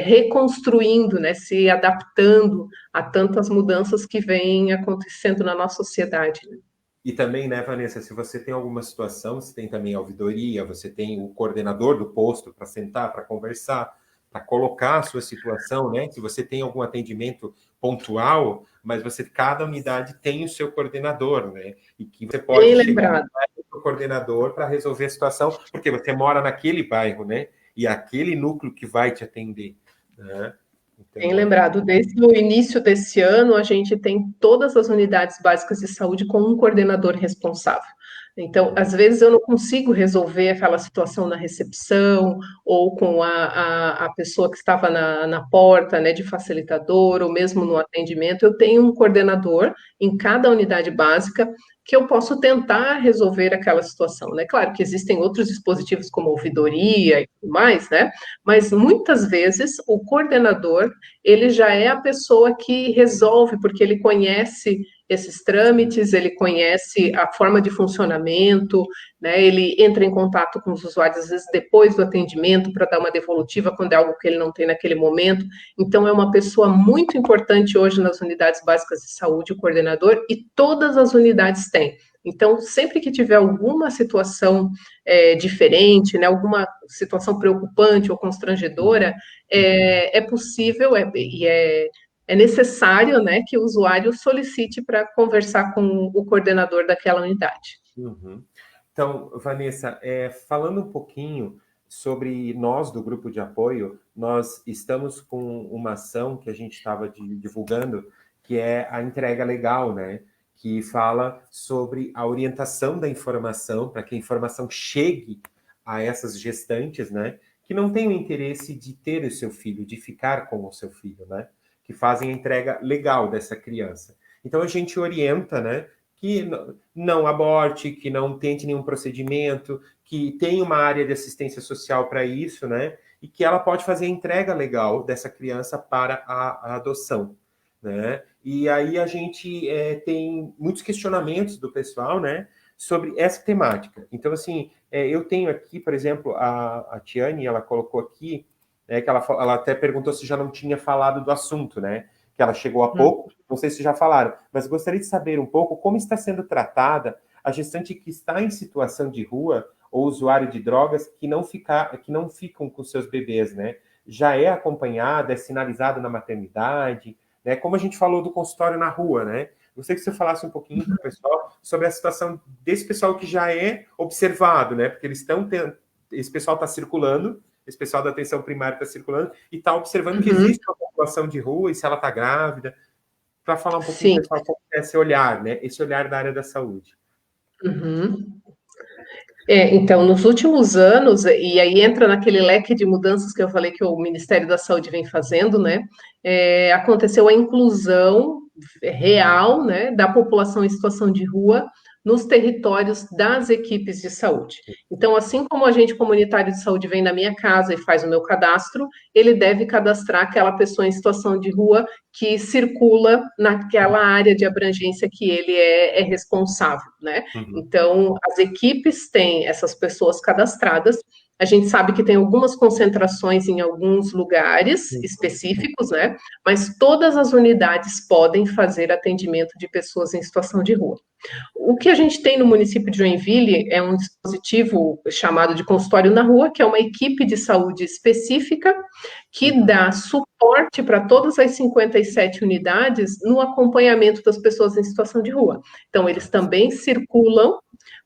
reconstruindo, né? Se adaptando a tantas mudanças que vêm acontecendo na nossa sociedade. Né? E também, né, Vanessa, se você tem alguma situação, você tem também a ouvidoria, você tem o coordenador do posto para sentar, para conversar, para colocar a sua situação, né? Se você tem algum atendimento pontual, mas cada unidade tem o seu coordenador, né? E que você pode chegar no coordenador para resolver a situação, porque você mora naquele bairro, né? E aquele núcleo que vai te atender, né? Então, bem lembrado, desde o início desse ano, a gente tem todas as unidades básicas de saúde com um coordenador responsável. Então, às vezes eu não consigo resolver aquela situação na recepção ou com a pessoa que estava na porta, né, de facilitador, ou mesmo no atendimento, eu tenho um coordenador em cada unidade básica que eu posso tentar resolver aquela situação, né? Claro que existem outros dispositivos como ouvidoria e tudo mais, né? Mas muitas vezes o coordenador, ele já é a pessoa que resolve, porque ele conhece esses trâmites, ele conhece a forma de funcionamento, né? Ele entra em contato com os usuários, às vezes, depois do atendimento, para dar uma devolutiva, quando é algo que ele não tem naquele momento. Então, é uma pessoa muito importante hoje nas unidades básicas de saúde, o coordenador, e todas as unidades têm. Então, sempre que tiver alguma situação diferente, né, alguma situação preocupante ou constrangedora, é possível é necessário, né, que o usuário solicite para conversar com o coordenador daquela unidade. Uhum. Então, Vanessa, falando um pouquinho sobre nós do grupo de apoio, nós estamos com uma ação que a gente estava divulgando, que é a entrega legal, né? Que fala sobre a orientação da informação, para que a informação chegue a essas gestantes, né? Que não têm o interesse de ter o seu filho, de ficar com o seu filho, né? Que fazem a entrega legal dessa criança. Então, a gente orienta, né? Que não aborte, que não tente nenhum procedimento, que tem uma área de assistência social para isso, né? E que ela pode fazer a entrega legal dessa criança para a adoção, né? E aí a gente tem muitos questionamentos do pessoal, né? Sobre essa temática. Então, assim, eu tenho aqui, por exemplo, a Tiane, ela colocou aqui, que ela até perguntou se já não tinha falado do assunto, né? Que ela chegou há pouco, não sei se já falaram, mas gostaria de saber um pouco como está sendo tratada a gestante que está em situação de rua ou usuário de drogas que não ficam com seus bebês, né? Já é acompanhada, é sinalizado na maternidade, né? Como a gente falou do consultório na rua, né? Gostaria que você falasse um pouquinho para o pessoal sobre a situação desse pessoal que já é observado, né? Porque esse pessoal está circulando, esse pessoal da atenção primária está circulando e está observando que existe uma situação de rua e se ela está grávida, para falar um pouquinho, Sim. pessoal, como é esse olhar, né? Esse olhar da área da saúde. Uhum. Então, nos últimos anos, e aí entra naquele leque de mudanças que eu falei que o Ministério da Saúde vem fazendo, né? Aconteceu a inclusão real, né, da população em situação de rua nos territórios das equipes de saúde. Então, assim como o agente comunitário de saúde vem na minha casa e faz o meu cadastro, ele deve cadastrar aquela pessoa em situação de rua que circula naquela área de abrangência que ele é responsável, né? Uhum. Então, as equipes têm essas pessoas cadastradas. A gente sabe que tem algumas concentrações em alguns lugares específicos, né? Mas todas as unidades podem fazer atendimento de pessoas em situação de rua. O que a gente tem no município de Joinville é um dispositivo chamado de consultório na rua, que é uma equipe de saúde específica que dá suporte para todas as 57 unidades no acompanhamento das pessoas em situação de rua. Então, eles também circulam,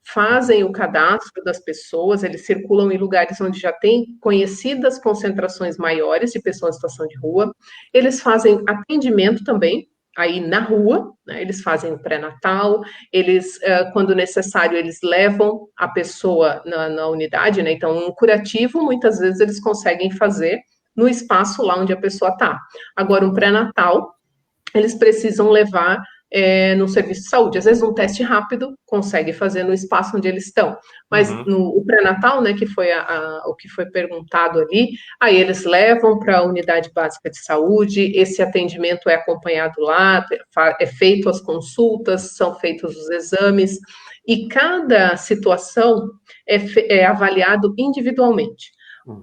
fazem o cadastro das pessoas, eles circulam em lugares onde já tem conhecidas concentrações maiores de pessoas em situação de rua, eles fazem atendimento também, aí na rua, né, eles fazem o pré-natal, eles, quando necessário, eles levam a pessoa na unidade, né, então um curativo, muitas vezes eles conseguem fazer no espaço lá onde a pessoa está. Agora, um pré-natal, eles precisam levar no serviço de saúde. Às vezes, um teste rápido consegue fazer no espaço onde eles estão. Mas o pré-natal, né, que foi o que foi perguntado ali, aí eles levam para a unidade básica de saúde, esse atendimento é acompanhado lá, é feito as consultas, são feitos os exames, e cada situação é avaliado individualmente.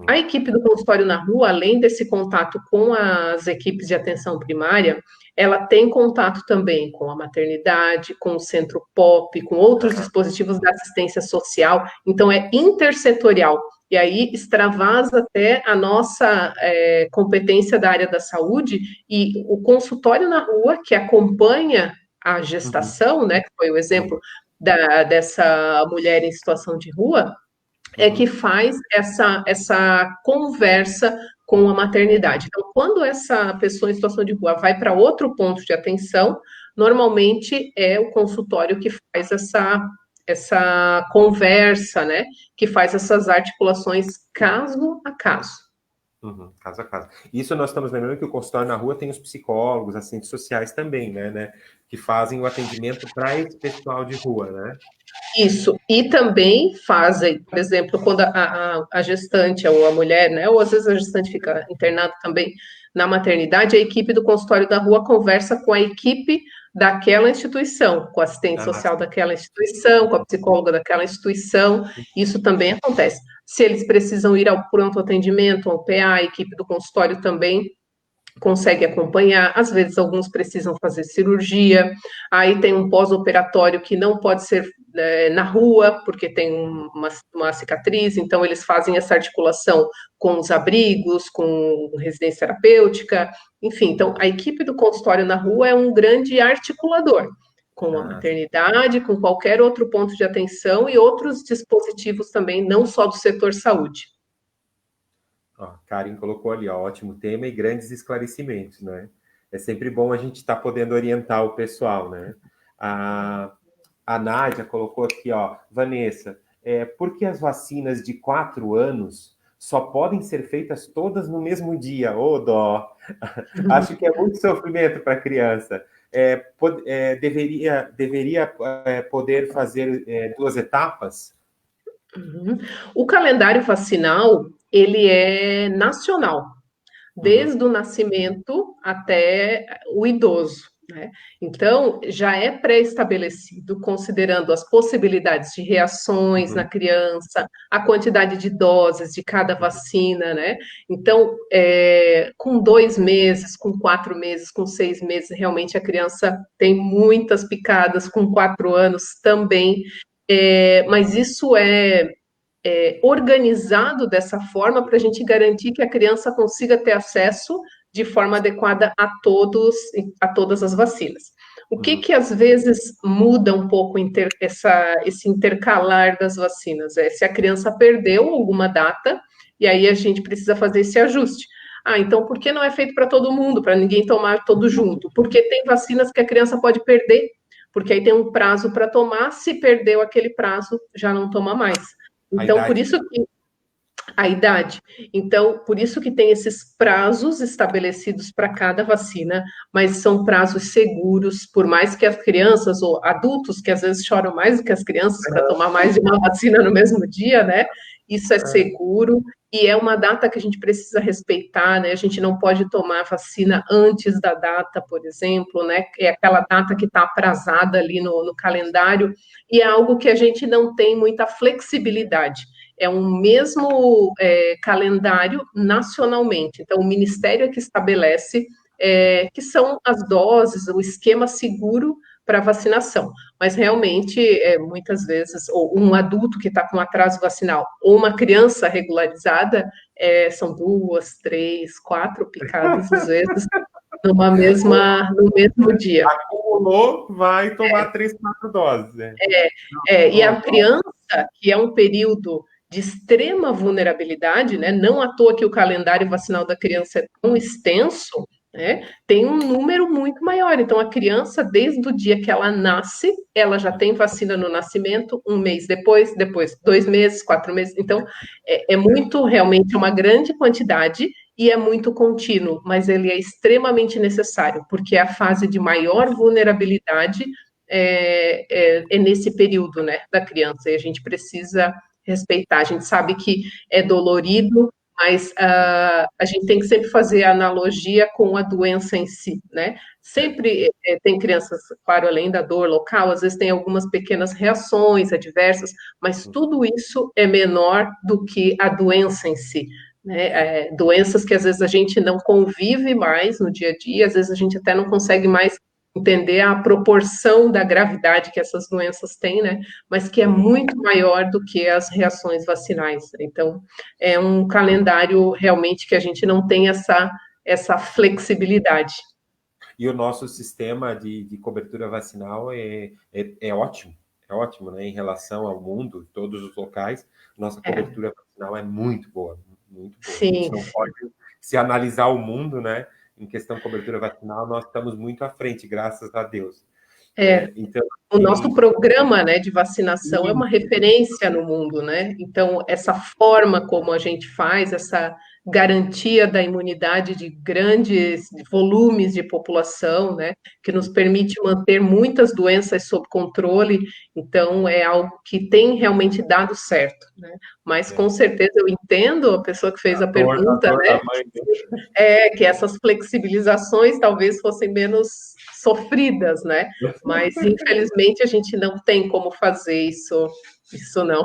A equipe do consultório na rua, além desse contato com as equipes de atenção primária, ela tem contato também com a maternidade, com o centro POP, com outros dispositivos da assistência social, então é intersetorial. E aí extravasa até a nossa competência da área da saúde e o consultório na rua, que acompanha a gestação, né, que foi o exemplo dessa mulher em situação de rua, que faz essa conversa com a maternidade. Então, quando essa pessoa em situação de rua vai para outro ponto de atenção, normalmente é o consultório que faz essa conversa, né? Que faz essas articulações caso a caso. Caso a caso. Isso nós estamos lembrando que o consultório na rua tem os psicólogos, assistentes sociais também, né? Que fazem o atendimento para esse pessoal de rua, né? Isso, e também fazem, por exemplo, quando a gestante ou a mulher, né, ou às vezes a gestante fica internada também na maternidade, a equipe do consultório da rua conversa com a equipe daquela instituição, com o assistente social daquela instituição, com a psicóloga daquela instituição, isso também acontece. Se eles precisam ir ao pronto atendimento, ao PA, a equipe do consultório também consegue acompanhar, às vezes alguns precisam fazer cirurgia, aí tem um pós-operatório que não pode ser na rua, porque tem uma cicatriz, então eles fazem essa articulação com os abrigos, com residência terapêutica, enfim, então a equipe do consultório na rua é um grande articulador, com a maternidade, com qualquer outro ponto de atenção e outros dispositivos também, não só do setor saúde. Karen colocou ali, ótimo tema e grandes esclarecimentos, né? É sempre bom a gente estar podendo orientar o pessoal, né? A Nádia colocou aqui, Vanessa, por que as vacinas de 4 anos só podem ser feitas todas no mesmo dia? Ô, dó! Acho que é muito sofrimento para a criança. Deveria poder fazer 2 etapas? O calendário vacinal, ele é nacional, desde o nascimento até o idoso, né? Então, já é pré-estabelecido, considerando as possibilidades de reações na criança, a quantidade de doses de cada vacina, né? Então, com 2 meses, com 4 meses, com 6 meses, realmente a criança tem muitas picadas, com 4 anos também, mas isso é organizado dessa forma para a gente garantir que a criança consiga ter acesso de forma adequada a todas as vacinas. O que às vezes muda um pouco esse intercalar das vacinas? Se a criança perdeu alguma data, e aí a gente precisa fazer esse ajuste. Ah, então por que não é feito para todo mundo, para ninguém tomar todo junto? Porque tem vacinas que a criança pode perder, porque aí tem um prazo para tomar, se perdeu aquele prazo, já não toma mais. A Então, por idade. isso que a idade. Então, por isso que tem esses prazos estabelecidos para cada vacina, mas são prazos seguros, por mais que as crianças ou adultos, que às vezes choram mais do que as crianças para tomar mais de uma vacina no mesmo dia, né? Isso é seguro e é uma data que a gente precisa respeitar, né? A gente não pode tomar vacina antes da data, por exemplo, né? É aquela data que está aprazada ali no calendário, e é algo que a gente não tem muita flexibilidade. É um mesmo calendário nacionalmente. Então, o Ministério é que estabelece que são as doses, o esquema seguro para vacinação. Mas realmente, muitas vezes, ou um adulto que está com atraso vacinal, ou uma criança regularizada, são 2, 3, 4 picadas, às vezes, no mesmo dia. Acumulou, vai tomar 3, 4 doses. Né? E a criança, que é um período de extrema vulnerabilidade, né? Não à toa que o calendário vacinal da criança é tão extenso, né? Tem um número muito maior. Então, a criança, desde o dia que ela nasce, ela já tem vacina no nascimento, um mês depois 2 meses, 4 meses. Então, é muito, realmente, uma grande quantidade e é muito contínuo, mas ele é extremamente necessário, porque é a fase de maior vulnerabilidade nesse período, né, da criança, e a gente precisa respeitar. A gente sabe que é dolorido, mas a gente tem que sempre fazer a analogia com a doença em si, né? Sempre tem crianças, claro, além da dor local, às vezes tem algumas pequenas reações adversas, mas tudo isso é menor do que a doença em si. Né? Doenças que às vezes a gente não convive mais no dia a dia, às vezes a gente até não consegue mais entender a proporção da gravidade que essas doenças têm, né? Mas que é muito maior do que as reações vacinais. Então, é um calendário realmente que a gente não tem essa flexibilidade. E o nosso sistema de cobertura vacinal é ótimo, né? Em relação ao mundo, todos os locais, nossa cobertura vacinal é muito boa, muito boa. Sim. A gente não pode se analisar o mundo, né? Em questão de cobertura vacinal, nós estamos muito à frente, graças a Deus. Então, o nosso programa, né, de vacinação é uma referência no mundo, né? Então, essa forma como a gente faz, essa garantia da imunidade de grandes volumes de população, né, que nos permite manter muitas doenças sob controle, então é algo que tem realmente dado certo, né? Mas com certeza eu entendo a pessoa que fez a pergunta, né? Que essas flexibilizações talvez fossem menos sofridas, né? Mas infelizmente a gente não tem como fazer isso não.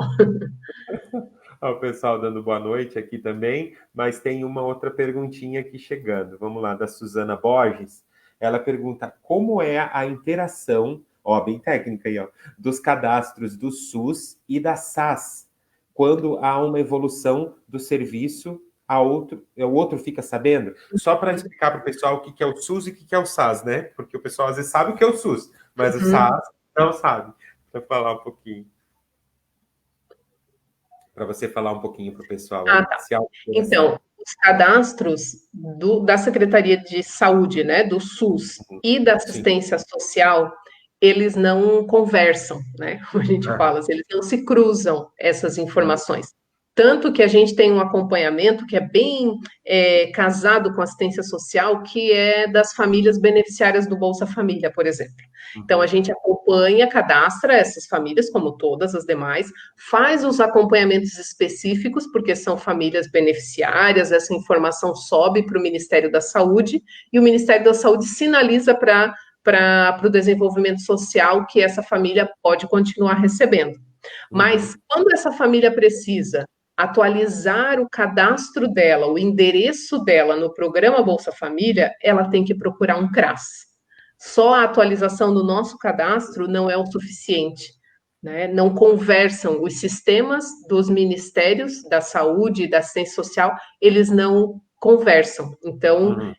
O pessoal dando boa noite aqui também, mas tem uma outra perguntinha aqui chegando. Vamos lá, da Suzana Borges. Ela pergunta como é a interação, bem técnica aí, dos cadastros do SUS e da SAS, quando há uma evolução do serviço, o outro fica sabendo? Só para explicar para o pessoal o que é o SUS e o que é o SAS, né? Porque o pessoal às vezes sabe o que é o SUS, mas o SAS não sabe. Para falar um pouquinho. Para você falar um pouquinho para o pessoal. Tá. Então, os cadastros da Secretaria de Saúde, né, do SUS e da assistência social, eles não conversam, né, como a gente fala, eles não se cruzam essas informações. Tanto que a gente tem um acompanhamento que é bem casado com assistência social, que é das famílias beneficiárias do Bolsa Família, por exemplo. Então, a gente acompanha, cadastra essas famílias, como todas as demais, faz os acompanhamentos específicos, porque são famílias beneficiárias, essa informação sobe para o Ministério da Saúde, e o Ministério da Saúde sinaliza para o desenvolvimento social que essa família pode continuar recebendo. Mas, quando essa família precisa atualizar o cadastro dela, o endereço dela no programa Bolsa Família, ela tem que procurar um CRAS. Só a atualização do nosso cadastro não é o suficiente, né? Não conversam os sistemas dos ministérios da saúde e da assistência social, eles não conversam. Então,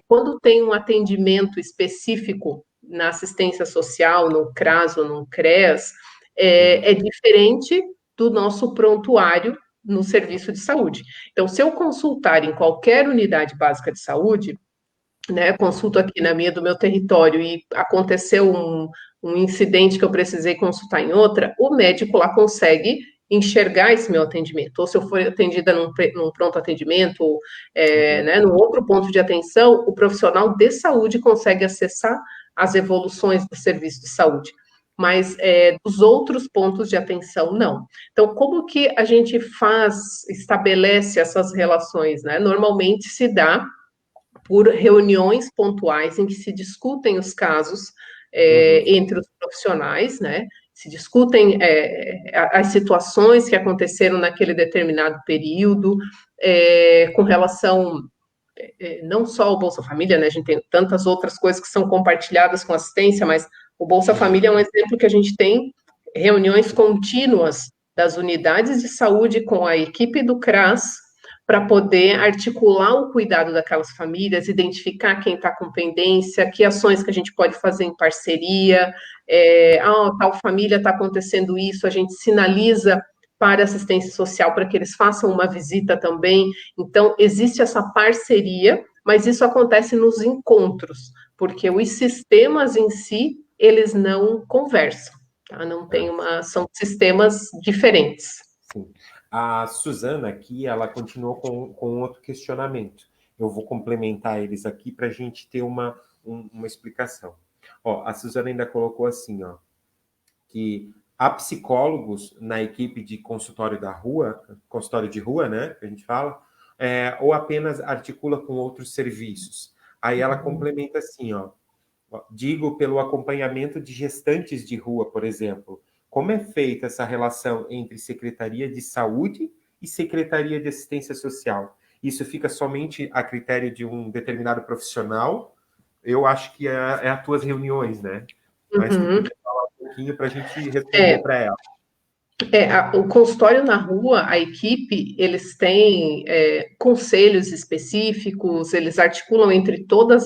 quando tem um atendimento específico na assistência social, no CRAS ou no CREAS, é diferente do nosso prontuário, no serviço de saúde. Então, se eu consultar em qualquer unidade básica de saúde, né, consulto aqui na minha do meu território e aconteceu um incidente que eu precisei consultar em outra, o médico lá consegue enxergar esse meu atendimento. Ou se eu for atendida num pronto atendimento, ou, né, num outro ponto de atenção, o profissional de saúde consegue acessar as evoluções do serviço de saúde. Mas dos outros pontos de atenção, não. Então, como que a gente estabelece essas relações, né? Normalmente se dá por reuniões pontuais em que se discutem os casos entre os profissionais, né? Se discutem as situações que aconteceram naquele determinado período, com relação não só ao Bolsa Família, né? A gente tem tantas outras coisas que são compartilhadas com assistência, mas o Bolsa Família é um exemplo que a gente tem reuniões contínuas das unidades de saúde com a equipe do CRAS para poder articular o cuidado daquelas famílias, identificar quem está com pendência, que ações que a gente pode fazer em parceria, tal família está acontecendo isso, a gente sinaliza para a assistência social para que eles façam uma visita também. Então, existe essa parceria, mas isso acontece nos encontros, porque os sistemas em si, eles não conversam, tá? Não tem são sistemas diferentes. Sim. A Suzana aqui, ela continuou com outro questionamento. Eu vou complementar eles aqui para a gente ter uma explicação. Ó, a Suzana ainda colocou assim, ó, que há psicólogos na equipe de consultório de rua, né, que a gente fala, ou apenas articula com outros serviços. Aí ela complementa assim, ó, digo pelo acompanhamento de gestantes de rua, por exemplo. Como é feita essa relação entre Secretaria de Saúde e Secretaria de Assistência Social? Isso fica somente a critério de um determinado profissional? Eu acho que é as tuas reuniões, né? Mas tu podia falar um pouquinho para a gente responder para ela. O consultório na rua, a equipe, eles têm conselhos específicos, eles articulam entre todas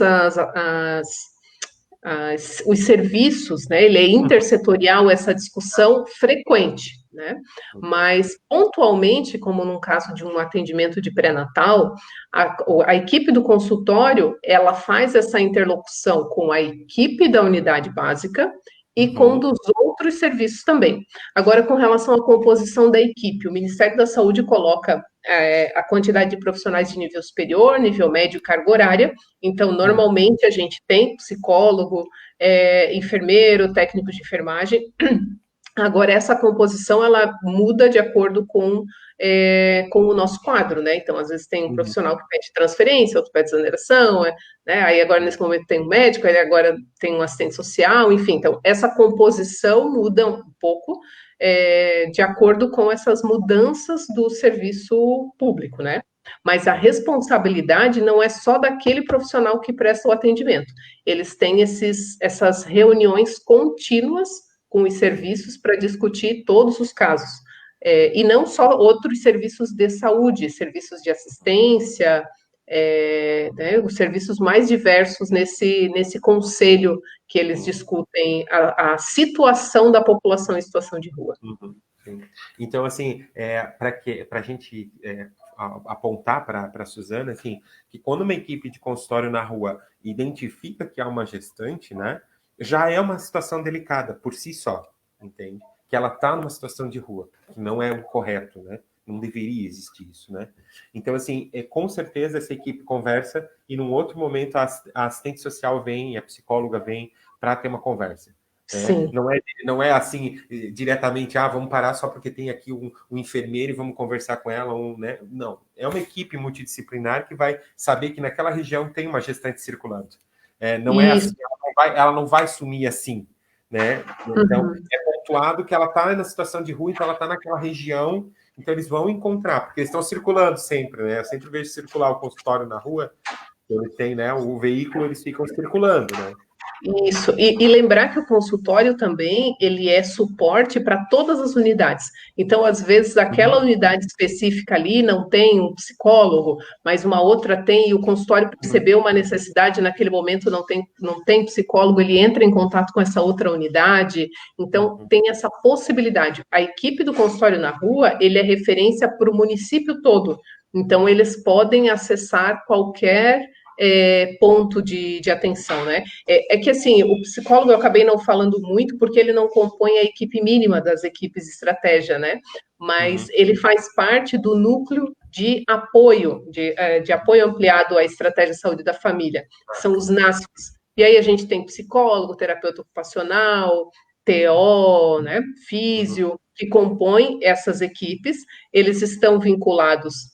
os serviços, né? Ele é intersetorial, essa discussão frequente, né? Mas, pontualmente, como num caso de um atendimento de pré-natal, a equipe do consultório, ela faz essa interlocução com a equipe da unidade básica e com dos outros serviços também. Agora, com relação à composição da equipe, o Ministério da Saúde coloca a quantidade de profissionais de nível superior, nível médio e carga horária. Então, normalmente, a gente tem psicólogo, enfermeiro, técnico de enfermagem. Agora, essa composição, ela muda de acordo com o nosso quadro, né? Então, às vezes tem um profissional que pede transferência, outro pede exoneração, né? Aí agora, nesse momento, tem um médico, aí agora tem um assistente social, enfim. Então, essa composição muda um pouco de acordo com essas mudanças do serviço público, né? Mas a responsabilidade não é só daquele profissional que presta o atendimento. Eles têm essas reuniões contínuas com os serviços para discutir todos os casos. E não só outros serviços de saúde, serviços de assistência, né, os serviços mais diversos nesse conselho que eles discutem a situação da população em situação de rua. Então, assim, para a gente apontar para a Suzana, assim, que quando uma equipe de consultório na rua identifica que há uma gestante, né, já é uma situação delicada por si só, entende? Que ela está numa situação de rua, que não é o correto, né? Não deveria existir isso, né? Então, assim, com certeza essa equipe conversa e num outro momento a assistente social vem, a psicóloga vem para ter uma conversa. Sim. Não é assim, diretamente, vamos parar só porque tem aqui um enfermeiro e vamos conversar com ela, né? Não, é uma equipe multidisciplinar que vai saber que naquela região tem uma gestante circulando. Não é assim, ela não vai sumir assim, né? Então, é pontuado que ela está na situação de rua, então ela está naquela região, então eles vão encontrar, porque eles estão circulando sempre, né? Eu sempre vejo circular o consultório na rua, ele tem, né, o veículo, eles ficam circulando, né? Isso, e lembrar que o consultório também, ele é suporte para todas as unidades. Então, às vezes, aquela Uhum, unidade específica ali não tem um psicólogo, mas uma outra tem, e o consultório uhum, percebeu uma necessidade, naquele momento não tem psicólogo, ele entra em contato com essa outra unidade. Então, uhum. tem essa possibilidade. A equipe do consultório na rua, ele é referência para o município todo. Então, eles podem acessar qualquer ponto de atenção, né? É que, assim, o psicólogo eu acabei não falando muito porque ele não compõe a equipe mínima das equipes de estratégia, né? Mas Uhum. ele faz parte do núcleo de apoio ampliado à estratégia de saúde da família, que são os NASFs. E aí a gente tem psicólogo, terapeuta ocupacional, TO, né, Uhum. físio, que compõem essas equipes. Eles estão vinculados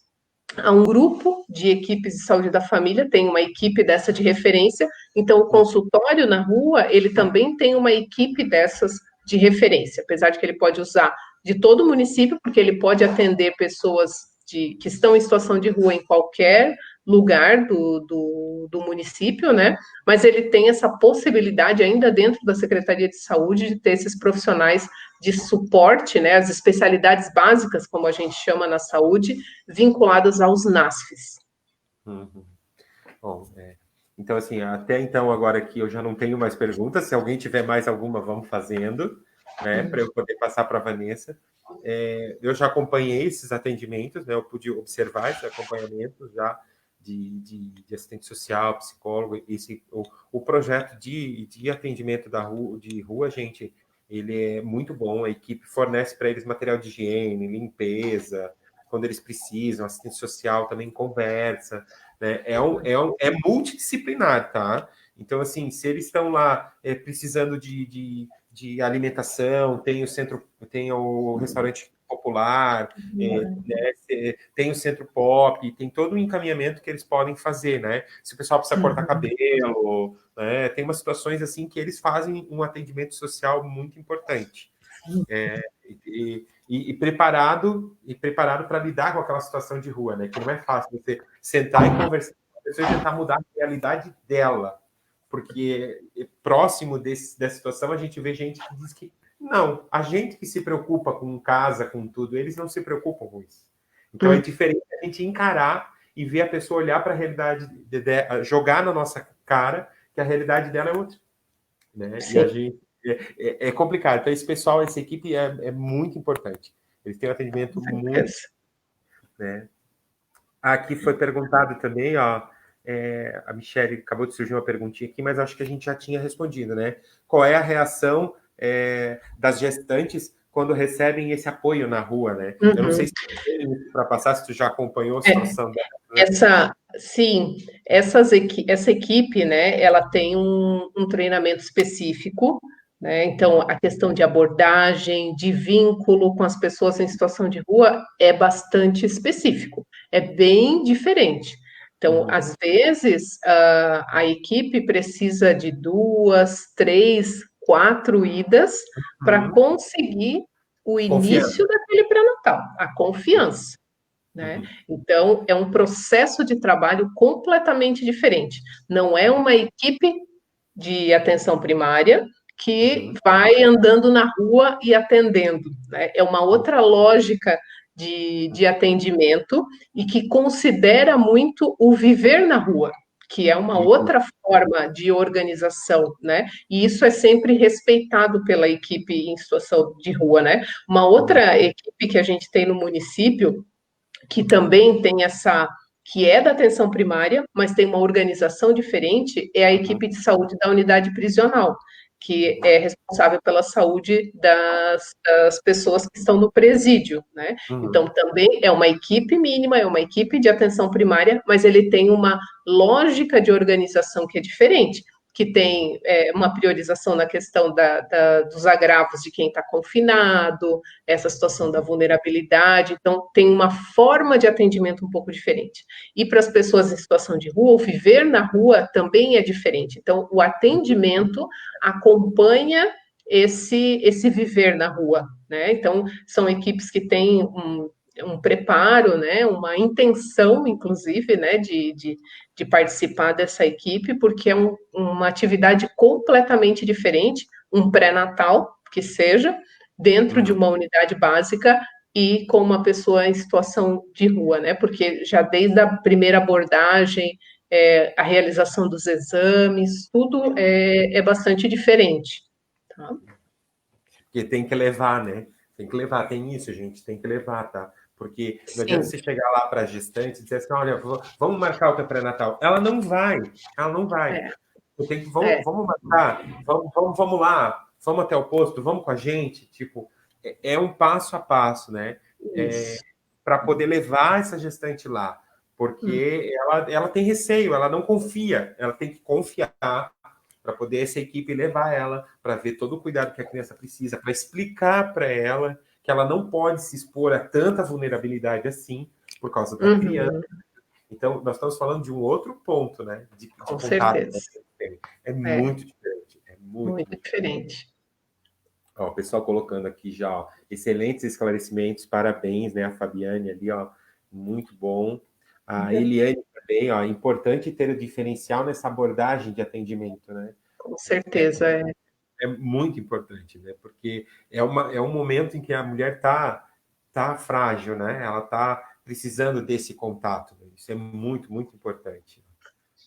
a um grupo de equipes de saúde da família, tem uma equipe dessa de referência, então o Uhum. consultório na rua, ele também tem uma equipe dessas de referência, apesar de que ele pode usar de todo o município, porque ele pode atender pessoas que estão em situação de rua em qualquer lugar do município, né? Mas ele tem essa possibilidade ainda dentro da Secretaria de Saúde de ter esses profissionais de suporte, né? As especialidades básicas, como a gente chama na saúde, vinculadas aos NASFs. Uhum. Bom, então, assim, até então, agora aqui eu já não tenho mais perguntas. Se alguém tiver mais alguma, vamos fazendo, né, para eu poder passar para a Vanessa. Eu já acompanhei esses atendimentos, né, eu pude observar esses acompanhamentos já de assistente social, psicólogo. O projeto de atendimento de rua, gente, ele é muito bom. A equipe fornece para eles material de higiene, limpeza, quando eles precisam, assistente social também conversa, né? É multidisciplinar, tá? Então, assim, se eles estão lá precisando de alimentação, tem o restaurante popular, tem o centro pop, tem todo um encaminhamento que eles podem fazer, né? Se o pessoal precisa cortar cabelo, né? Tem umas situações assim que eles fazem um atendimento social muito importante. E preparado para lidar com aquela situação de rua, né? Que não é fácil você sentar e conversar com a pessoa e tentar mudar a realidade dela, porque próximo dessa situação a gente vê gente que diz que não, a gente que se preocupa com casa, com tudo, eles não se preocupam com isso. Então é diferente a gente encarar e ver a pessoa olhar para a realidade, jogar na nossa cara que a realidade dela é outra, né? E Sim. a gente é complicado. Então, esse pessoal, essa equipe é muito importante. Eles têm um atendimento muito, né? Aqui foi perguntado também, ó, a Michelle acabou de surgir uma perguntinha aqui, mas acho que a gente já tinha respondido, né? Qual é a reação das gestantes quando recebem esse apoio na rua, né? Eu não sei Uhum. se para passar, se tu já acompanhou a É, situação dela, né? sim, essa equipe, né, ela tem um treinamento específico, né, então a questão de abordagem, de vínculo com as pessoas em situação de rua é bastante específico, é bem diferente. Então, Uhum. às vezes, a equipe precisa de 2, 3, 4 idas para Uhum. conseguir o Confiança. início daquele pré-natal, a confiança, né? Uhum. Então, é um processo de trabalho completamente diferente. Não é Uhum. uma equipe de atenção primária que Uhum. vai andando na rua e atendendo, né? É uma outra lógica de atendimento e que considera muito o viver na rua, que é uma Uhum. outra forma de organização, né? E isso é sempre respeitado pela equipe em situação de rua, né? Uma Uhum. outra equipe que a gente tem no município que também tem que é da atenção primária, mas tem uma organização diferente, é a Uhum. equipe de saúde da unidade prisional, que é responsável pela saúde das pessoas que estão no presídio, né? Uhum. Então, também é uma equipe mínima, é uma equipe de atenção primária, mas ele tem uma lógica de organização que é diferente, que tem uma priorização na questão dos agravos de quem está confinado, essa situação da vulnerabilidade, então tem uma forma de atendimento um pouco diferente. E para as pessoas em situação de rua, o viver na rua também é diferente. Então, o atendimento acompanha esse viver na rua, né? Então, são equipes que têm um preparo, né, uma intenção, inclusive, né, de participar dessa equipe, porque é uma atividade completamente diferente, um pré-natal, que seja, dentro de Uhum. uma unidade básica e com uma pessoa em situação de rua, né, porque já desde a primeira abordagem, a realização dos exames, tudo é bastante diferente. Tá? Porque tem que levar, né? Tem que levar, tem isso, gente, tem que levar, tá? Porque não adianta Sim, você chegar lá para a gestante e dizer assim, olha, vamos marcar o teu pré-natal. Ela não vai. é, Eu tenho que, é, vamos marcar, vamos lá, vamos até o posto, vamos com a gente. Tipo, é um passo a passo, né? isso. Para poder levar essa gestante lá. Hum, Porque ela tem receio, ela não confia, ela tem que confiar para poder essa equipe levar ela, para ver todo o cuidado que a criança precisa, para explicar para ela que ela não pode se expor a tanta vulnerabilidade assim por causa da criança. uhum, Então, nós estamos falando de um outro ponto, né? De com contato. certeza. É É, muito diferente. É muito, muito muito diferente. diferente. Ó, o pessoal colocando aqui já, ó, excelentes esclarecimentos, parabéns, né? A Fabiane ali, ó, muito bom. A Eliane também, ó, importante ter o diferencial nessa abordagem de atendimento, né? Com É, certeza, é muito importante, né? Porque é um momento em que a mulher tá frágil, né? Ela tá precisando desse contato. Né? Isso é muito, muito importante.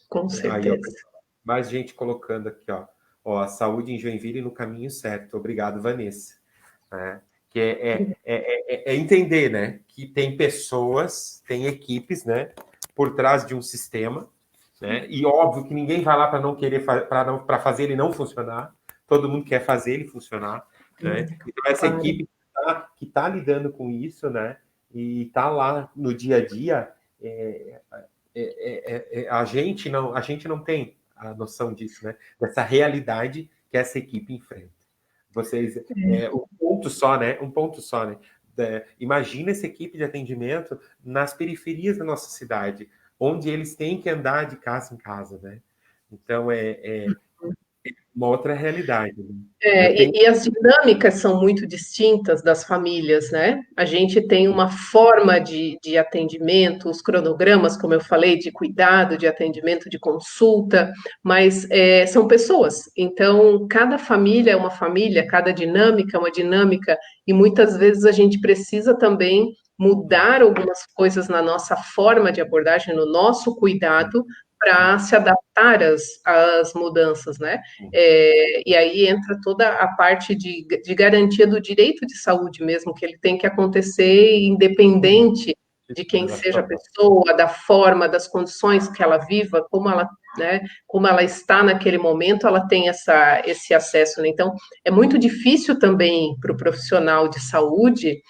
com Aí, ó, certeza. mais gente colocando aqui, ó. Ó, a saúde em Joinville no caminho certo. Obrigado, Vanessa. É, que é entender, né? Que tem pessoas, tem equipes, né? Por trás de um sistema, né? E óbvio que ninguém vai lá para não querer para fazer ele não funcionar. Todo mundo quer fazer ele funcionar, né? Então essa Claro. equipe que tá lidando com isso, né? E tá lá no dia a dia, é, a gente não tem a noção disso, né? Dessa realidade que essa equipe enfrenta. Vocês, um ponto só, né? Um ponto só, né? Imagina essa equipe de atendimento nas periferias da nossa cidade, onde eles têm que andar de casa em casa, né? Então é uma outra realidade. Né? Eu tenho. E as dinâmicas são muito distintas das famílias, né? A gente tem uma forma de atendimento, os cronogramas, como eu falei, de cuidado, de atendimento, de consulta, mas são pessoas. Então, cada família é uma família, cada dinâmica é uma dinâmica, e muitas vezes a gente precisa também mudar algumas coisas na nossa forma de abordagem, no nosso cuidado, para se adaptar às mudanças, né? E aí entra toda a parte de garantia do direito de saúde mesmo, que ele tem que acontecer independente de quem seja a pessoa, da forma, das condições que ela viva, como ela, né, como ela está naquele momento, ela tem esse acesso. Né? Então, é muito difícil também para o profissional de saúde,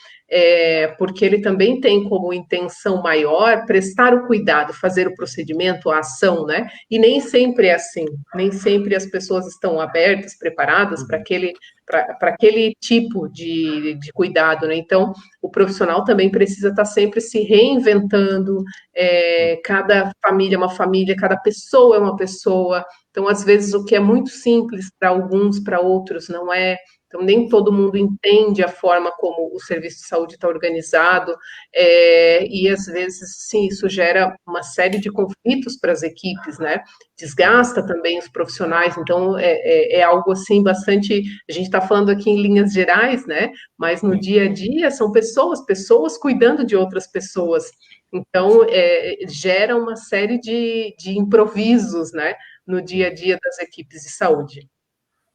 porque ele também tem como intenção maior prestar o cuidado, fazer o procedimento, a ação, né? E nem sempre é assim, nem sempre as pessoas estão abertas, preparadas para aquele tipo de cuidado, né? Então, o profissional também precisa estar sempre se reinventando, cada família é uma família, cada pessoa é uma pessoa. Então, às vezes, o que é muito simples para alguns, para outros, não é. Então, nem todo mundo entende a forma como o serviço de saúde está organizado, e às vezes, sim, isso gera uma série de conflitos para as equipes, né? Desgasta também os profissionais, então é algo assim bastante. A gente está falando aqui em linhas gerais, né? Mas no dia a dia são pessoas cuidando de outras pessoas. Então, gera uma série de improvisos, né? No dia a dia das equipes de saúde.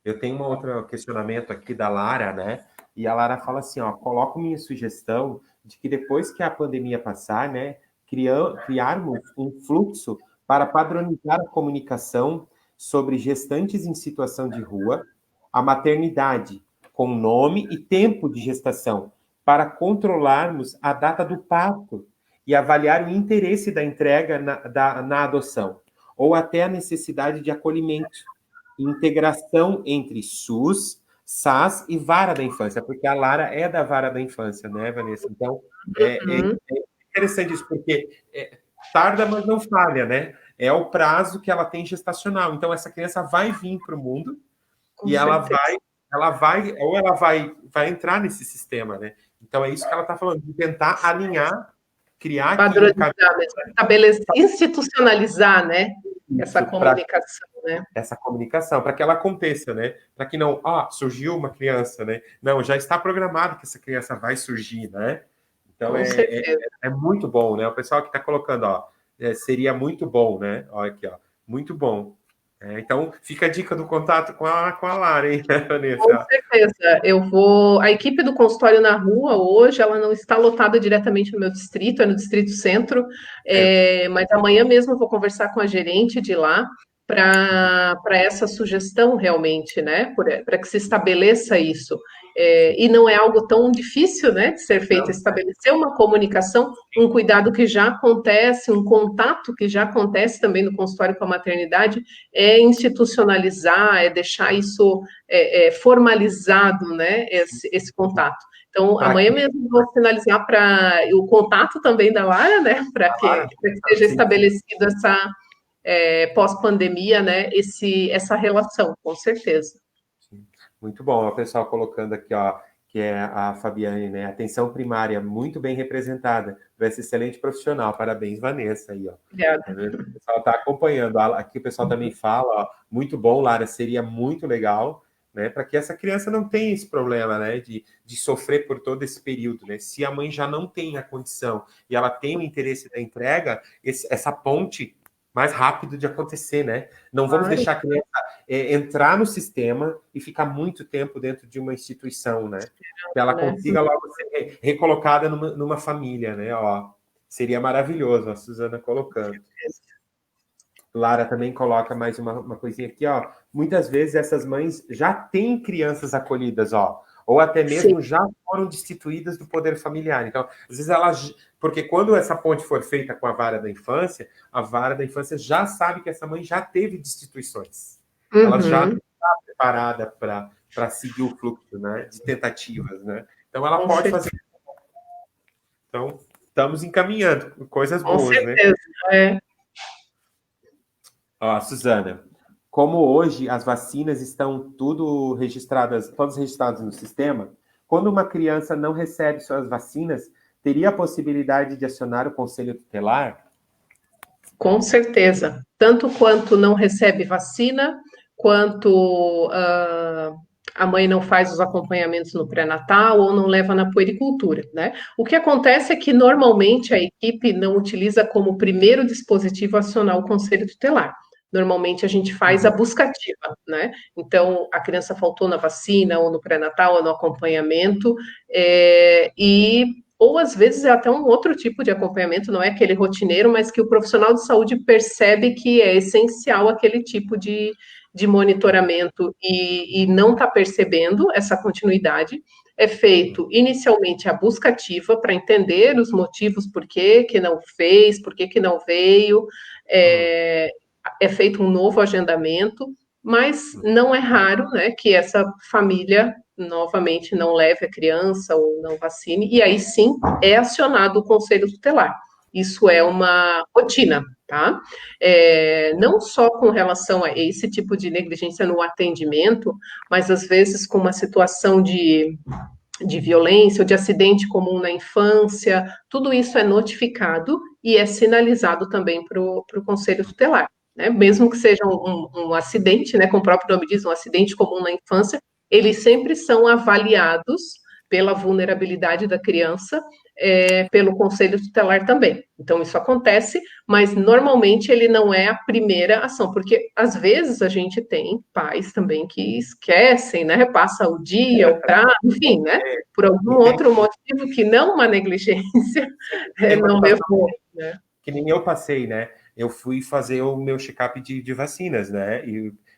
Eu tenho um outro questionamento aqui da Lara, né? E a Lara fala assim, ó, coloco minha sugestão de que depois que a pandemia passar, né, criarmos um fluxo para padronizar a comunicação sobre gestantes em situação de rua, a maternidade, com nome e tempo de gestação, para controlarmos a data do parto e avaliar o interesse da entrega na adoção, ou até a necessidade de acolhimento integração entre SUS, SAS e Vara da Infância, porque a Lara é da Vara da Infância, né, Vanessa? Então, Uhum, é interessante isso, porque tarda, mas não falha, né? É o prazo que ela tem gestacional. Então, essa criança vai vir para o mundo com e certeza. vai entrar nesse sistema, né? Então, é isso que ela está falando, de tentar alinhar, criar aqui um Padronizar caminho. mesmo, estabelecer, institucionalizar, né? Essa Para comunicação, né? essa comunicação, para que ela aconteça, né? Para que não, surgiu uma criança, né? Não, já está programado que essa criança vai surgir, né? Então, Com certeza. é muito bom, né? O pessoal que está colocando, seria muito bom, né? Olha aqui, muito bom. Então, fica a dica do contato com a Lara, hein, Com Vanessa? certeza, eu vou. A equipe do consultório na rua hoje, ela não está lotada diretamente no meu distrito, é no Distrito Centro, mas amanhã mesmo eu vou conversar com a gerente de lá para essa sugestão realmente, né? Para que se estabeleça isso. E não é algo tão difícil, né, de ser feito, Não, estabelecer uma comunicação, um cuidado que já acontece, um contato que já acontece também no consultório com a maternidade, é institucionalizar, é deixar isso formalizado, né, esse contato. Então, para amanhã que mesmo vou finalizar para o contato também da Lara, né, para a que Lara, seja sim, estabelecido essa pós-pandemia, né, essa relação, com certeza. sim. Muito bom, o pessoal colocando aqui, que é a Fabiane, né? Atenção primária, muito bem representada, por essa excelente profissional. Parabéns, Vanessa, aí, ó. Tá Obrigada. vendo? O pessoal está acompanhando. Aqui o pessoal também fala, muito bom, Lara, seria muito legal, né? Para que essa criança não tenha esse problema, né? De sofrer por todo esse período, né? Se a mãe já não tem a condição e ela tem o interesse da entrega, essa ponte mais rápido de acontecer, né? Não vamos Claro, deixar a criança entrar no sistema e ficar muito tempo dentro de uma instituição, né? Que ela né? consiga logo ser recolocada numa família, né? Seria maravilhoso, a Suzana colocando. Lara também coloca mais uma coisinha aqui, Muitas vezes essas mães já têm crianças acolhidas, ou até Sim. mesmo já foram destituídas do poder familiar. Então, às vezes elas. Porque quando essa ponte for feita com a vara da infância, a vara da infância já sabe que essa mãe já teve destituições. Ela já Uhum. está preparada para seguir o fluxo, né, de tentativas, né? Então, ela Com pode certeza. fazer. Então, estamos encaminhando coisas Com boas, né? certeza. É. Suzana, como hoje as vacinas estão todas registradas no sistema, quando uma criança não recebe suas vacinas, teria a possibilidade de acionar o conselho tutelar? Com certeza. Tanto quanto não recebe vacina, quanto a mãe não faz os acompanhamentos no pré-natal ou não leva na puericultura, né? O que acontece é que normalmente a equipe não utiliza como primeiro dispositivo acionar o conselho tutelar. Normalmente a gente faz a Uhum. busca ativa, né? Então a criança faltou na vacina, ou no pré-natal, ou no acompanhamento, e ou às vezes é até um outro tipo de acompanhamento, não é aquele rotineiro, mas que o profissional de saúde percebe que é essencial aquele tipo de monitoramento e não está percebendo essa continuidade. É feito inicialmente a busca ativa para entender os motivos por que não fez, por que não veio, é feito um novo agendamento, mas não é raro, né, que essa família novamente não leve a criança ou não vacine, e aí sim é acionado o conselho tutelar. Isso é uma rotina, tá? Não só com relação a esse tipo de negligência no atendimento, mas às vezes com uma situação de violência ou de acidente comum na infância, tudo isso é notificado e é sinalizado também para o conselho tutelar. Né? Mesmo que seja um acidente, né, como o próprio nome diz, um acidente comum na infância, eles sempre são avaliados pela vulnerabilidade da criança, pelo conselho tutelar também. Então, isso acontece, mas normalmente ele não é a primeira ação, porque às vezes a gente tem pais também que esquecem, né? Passa o dia, o prazo, enfim, né? Por algum E tem, outro motivo que não uma negligência, tem uma não situação levou, né? que nem eu passei, né? Eu fui fazer o meu check-up de vacinas, né?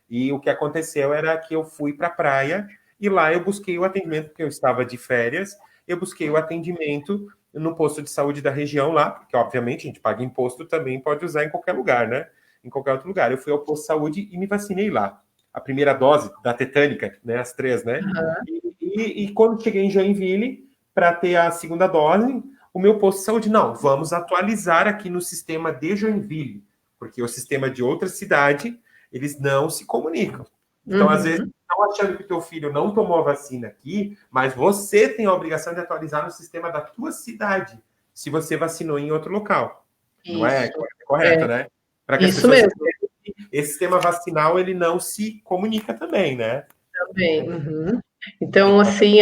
E o que aconteceu era que eu fui para a praia e lá eu busquei o atendimento, porque eu estava de férias, eu busquei o atendimento no posto de saúde da região lá, porque obviamente a gente paga imposto também, pode usar em qualquer lugar, né? Em qualquer outro lugar. Eu fui ao posto de saúde e me vacinei lá. A primeira dose da tetânica, né? As 3, né? E quando cheguei em Joinville, para ter a segunda dose, o meu posto de saúde, não, vamos atualizar aqui no sistema de Joinville, porque o sistema de outra cidade, eles não se comunicam. Então, às vezes, Uhum. não estão achando que o teu filho não tomou a vacina aqui, mas você tem a obrigação de atualizar no sistema da tua cidade, se você vacinou em outro local. Não é Isso. correto, né? Para que as Isso pessoas mesmo. entendam que esse sistema vacinal, ele não se comunica também, né? Também. Uhum. Então, assim,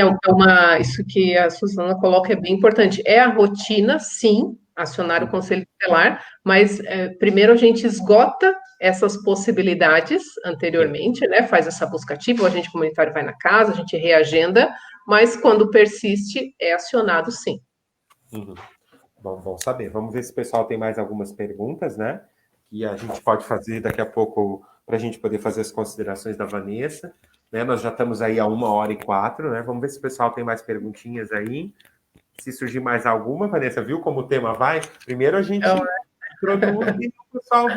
isso que a Suzana coloca é bem importante. É a rotina, sim, acionar o Conselho Tutelar, mas primeiro a gente esgota essas possibilidades anteriormente, né? Faz essa busca ativa, o agente comunitário vai na casa, a gente reagenda, mas quando persiste, é acionado, sim. Uhum. Bom saber. Vamos ver se o pessoal tem mais algumas perguntas, né? Que a gente pode fazer daqui a pouco para a gente poder fazer as considerações da Vanessa. Né? Nós já estamos aí a 1h04, né? Vamos ver se o pessoal tem mais perguntinhas aí. Se surgir mais alguma, Vanessa, viu como o tema vai? Primeiro a gente introduz e o pessoal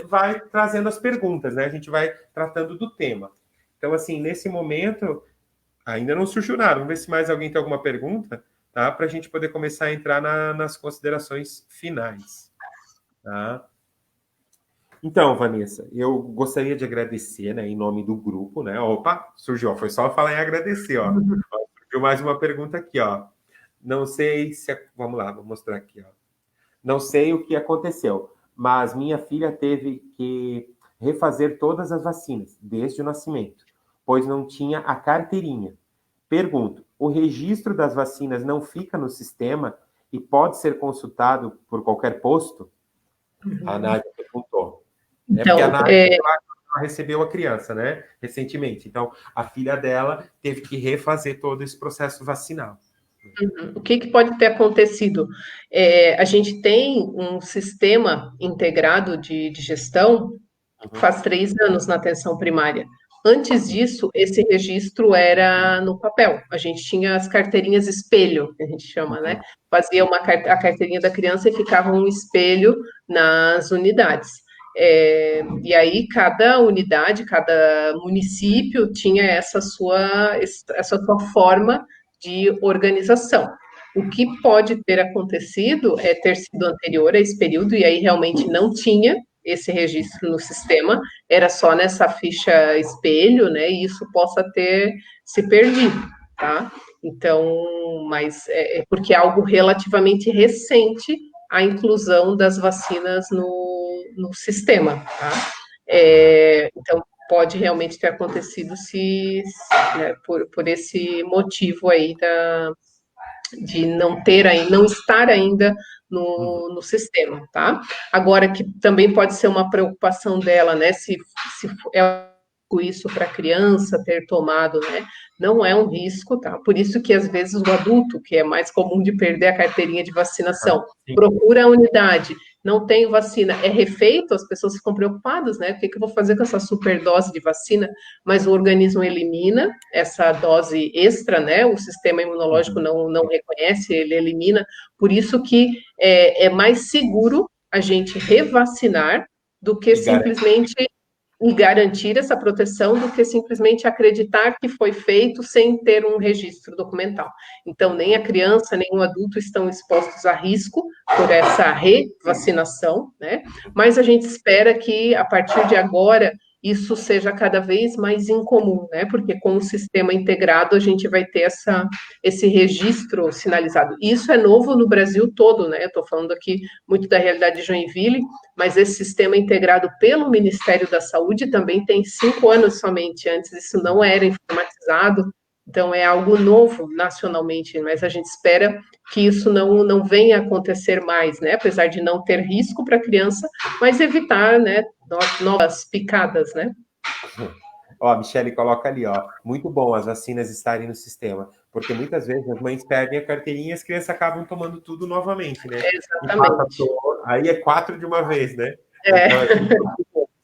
vai trazendo as perguntas, né? A gente vai tratando do tema. Então, assim, nesse momento, ainda não surgiu nada. Vamos ver se mais alguém tem alguma pergunta, tá? Para a gente poder começar a entrar nas considerações finais, tá? Então, Vanessa, eu gostaria de agradecer, né, em nome do grupo, né? Opa, surgiu, foi só falar em agradecer, ó. Surgiu mais uma pergunta aqui, ó. Não sei se... Vamos lá, vou mostrar aqui, ó. Não sei o que aconteceu, mas minha filha teve que refazer todas as vacinas, desde o nascimento, pois não tinha a carteirinha. Pergunto, o registro das vacinas não fica no sistema e pode ser consultado por qualquer posto? A Nádia perguntou. Porque a Então, Nádia ela recebeu a criança, né, recentemente. Então, a filha dela teve que refazer todo esse processo vacinal. o que pode ter acontecido? A gente tem um sistema integrado de gestão faz 3 anos na atenção primária. Antes disso, esse registro era no papel. A gente tinha as carteirinhas espelho, que a gente chama, né? Fazia a carteirinha da criança e ficava um espelho nas unidades. E aí, cada unidade, cada município tinha essa sua forma de organização. O que pode ter acontecido é ter sido anterior a esse período, e aí realmente não tinha esse registro no sistema, era só nessa ficha espelho, né? E isso possa ter se perdido, tá? Então, mas é porque é algo relativamente recente a inclusão das vacinas no sistema, tá? Então, pode realmente ter acontecido né, por esse motivo aí de não estar ainda no sistema, tá? Agora, que também pode ser uma preocupação dela, né? Se é isso para a criança ter tomado, né? Não é um risco, tá? Por isso que às vezes o adulto, que é mais comum de perder a carteirinha de vacinação, procura a unidade, não tem vacina, é refeito, as pessoas ficam preocupadas, né? O que eu vou fazer com essa superdose de vacina? Mas o organismo elimina essa dose extra, né? O sistema imunológico não reconhece, ele elimina. Por isso que é mais seguro a gente revacinar do que simplesmente garantir essa proteção do que simplesmente acreditar que foi feito sem ter um registro documental. Então, nem a criança, nem o adulto estão expostos a risco por essa revacinação, né? Mas a gente espera que, a partir de agora, isso seja cada vez mais incomum, né? Porque com o sistema integrado a gente vai ter esse registro sinalizado. E isso é novo no Brasil todo, né? Eu estou falando aqui muito da realidade de Joinville, mas esse sistema integrado pelo Ministério da Saúde também tem 5 anos somente. Antes isso não era informatizado, então é algo novo nacionalmente, mas a gente espera que isso não venha a acontecer mais, né? Apesar de não ter risco para a criança, mas evitar, né, novas picadas, né? Ó, a Michele coloca ali, ó, muito bom as vacinas estarem no sistema, porque muitas vezes as mães perdem a carteirinha e as crianças acabam tomando tudo novamente, né? Exatamente. Aí é 4 de uma vez, né? É.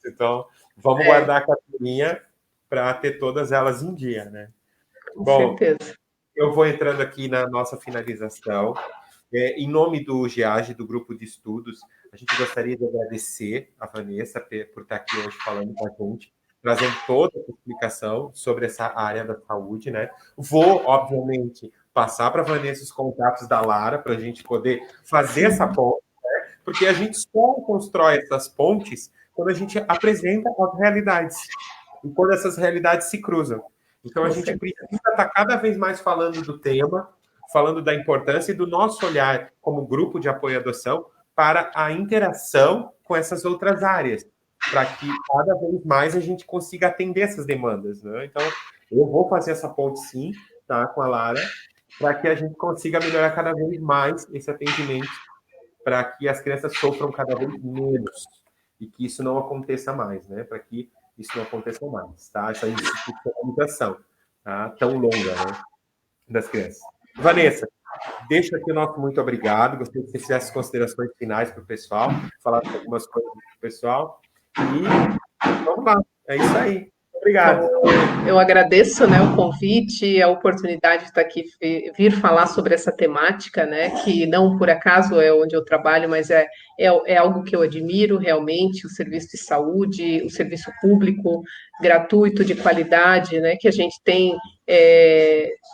Então vamos guardar a carteirinha para ter todas elas em dia, né? Com Bom, certeza. eu vou entrando aqui na nossa finalização. Em nome do GEAGE, do Grupo de Estudos, a gente gostaria de agradecer a Vanessa por estar aqui hoje falando com a gente, trazendo toda a explicação sobre essa área da saúde, né? Vou, obviamente, passar para a Vanessa os contatos da Lara, para a gente poder fazer essa ponte, né? Porque a gente só constrói essas pontes quando a gente apresenta as realidades. e quando essas realidades se cruzam. Então, a Com gente certeza. precisa estar cada vez mais falando do tema, falando da importância e do nosso olhar como grupo de apoio à adoção para a interação com essas outras áreas, para que cada vez mais a gente consiga atender essas demandas, né? Então, eu vou fazer essa ponte, sim, tá, com a Lara, para que a gente consiga melhorar cada vez mais esse atendimento, para que as crianças sofram cada vez menos e que isso não aconteça mais, né? Para que isso não aconteça mais, tá? Essa institucionalização, tá? Tão longa, né? Das crianças. Vanessa, deixa aqui o nosso muito obrigado. Gostaria que você fizesse considerações finais para o pessoal, falasse algumas coisas para o pessoal. E vamos lá. É isso aí. Obrigado. Eu agradeço, né, o convite, a oportunidade de estar aqui, vir falar sobre essa temática, né, que não por acaso é onde eu trabalho, mas é algo que eu admiro realmente, o serviço de saúde, o serviço público gratuito, de qualidade, né, que a gente tem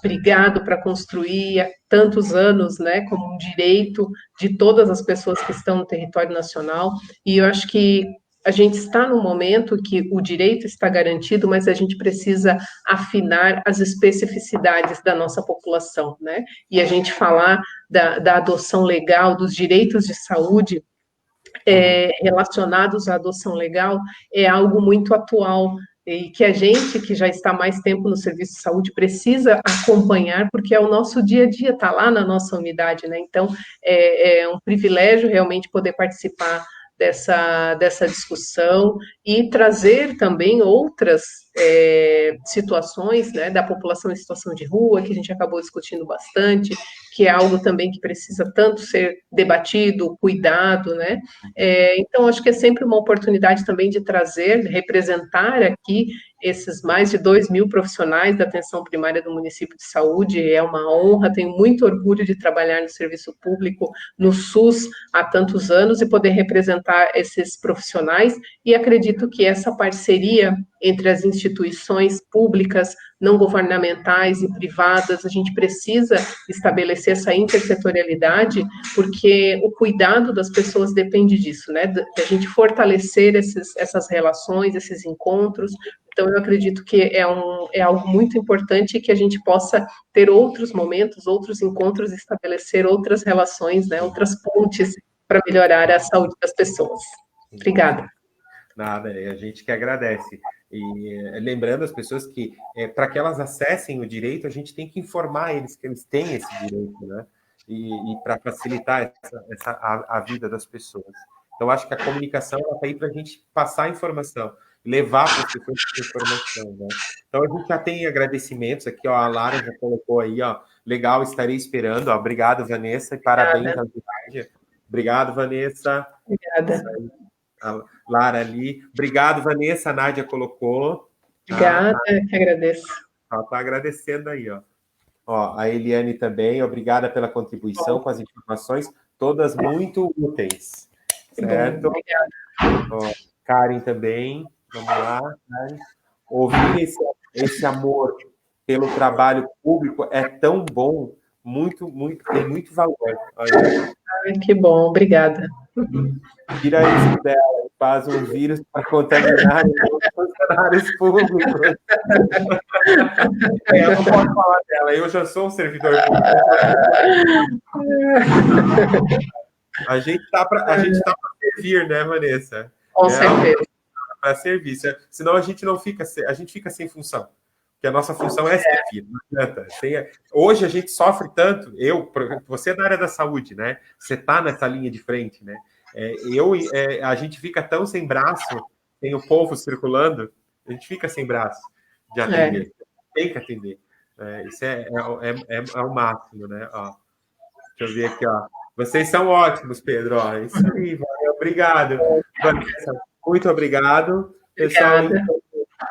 brigado para construir há tantos anos, né, como um direito de todas as pessoas que estão no território nacional, e eu acho que a gente está num momento que o direito está garantido, mas a gente precisa afinar as especificidades da nossa população, né? E a gente falar da adoção legal, dos direitos de saúde relacionados à adoção legal, é algo muito atual e que a gente, que já está mais tempo no serviço de saúde, precisa acompanhar, porque é o nosso dia a dia, está lá na nossa unidade, né? Então, é um privilégio realmente poder participar dessa discussão e trazer também outras situações, né, da população em situação de rua, que a gente acabou discutindo bastante, que é algo também que precisa tanto ser debatido, cuidado, né? Então, acho que é sempre uma oportunidade também de trazer, representar aqui esses mais de 2.000 profissionais da atenção primária do município de saúde. É uma honra, tenho muito orgulho de trabalhar no serviço público, no SUS, há tantos anos e poder representar esses profissionais. E acredito que essa parceria entre as instituições públicas, não governamentais e privadas, a gente precisa estabelecer essa intersetorialidade, porque o cuidado das pessoas depende disso, né? Da gente fortalecer essas relações, esses encontros. Então, eu acredito que é algo muito importante que a gente possa ter outros momentos, outros encontros, estabelecer outras relações, né? Outras pontes para melhorar a saúde das pessoas. Obrigada. Nada, a gente que agradece. E lembrando as pessoas que, para que elas acessem o direito, a gente tem que informar eles que eles têm esse direito, né? E para facilitar a vida das pessoas. Então, acho que a comunicação está aí para a gente passar a informação, levar para as pessoas essa informação, né? Então, a gente já tem agradecimentos aqui, ó, a Lara já colocou aí, ó, legal, estarei esperando, ó, obrigado, Vanessa, e parabéns à viagem. Obrigado, Vanessa. Obrigada. A Lara ali. Obrigado, Vanessa. A Nádia colocou. Obrigada, que agradeço. Ela está agradecendo aí, ó. Ó, a Eliane também, obrigada pela contribuição com as informações, todas muito úteis. Certo? Bom, obrigada. Ó, Karen também. Vamos lá, Karen. Ouvir esse amor pelo trabalho público é tão bom, tem muito valor. Olha. Ai, que bom, obrigada. Tira isso dela e faz um vírus para contaminar os funcionários públicos. Eu não posso falar dela, eu já sou um servidor público. A gente está para servir, né, Vanessa? Com certeza. Para servir. Senão a gente fica sem função. Porque a nossa função é servir, não adianta. Hoje a gente sofre tanto, você é da área da saúde, né? Você está nessa linha de frente, né? A gente fica tão sem braço, tem o povo circulando, a gente fica sem braço de atender. Tem que atender. Isso é o máximo, né? Ó, deixa eu ver aqui, ó. Vocês são ótimos, Pedro. Ó, isso aí, valeu, obrigado. Vanessa, muito obrigado. Pessoal, então,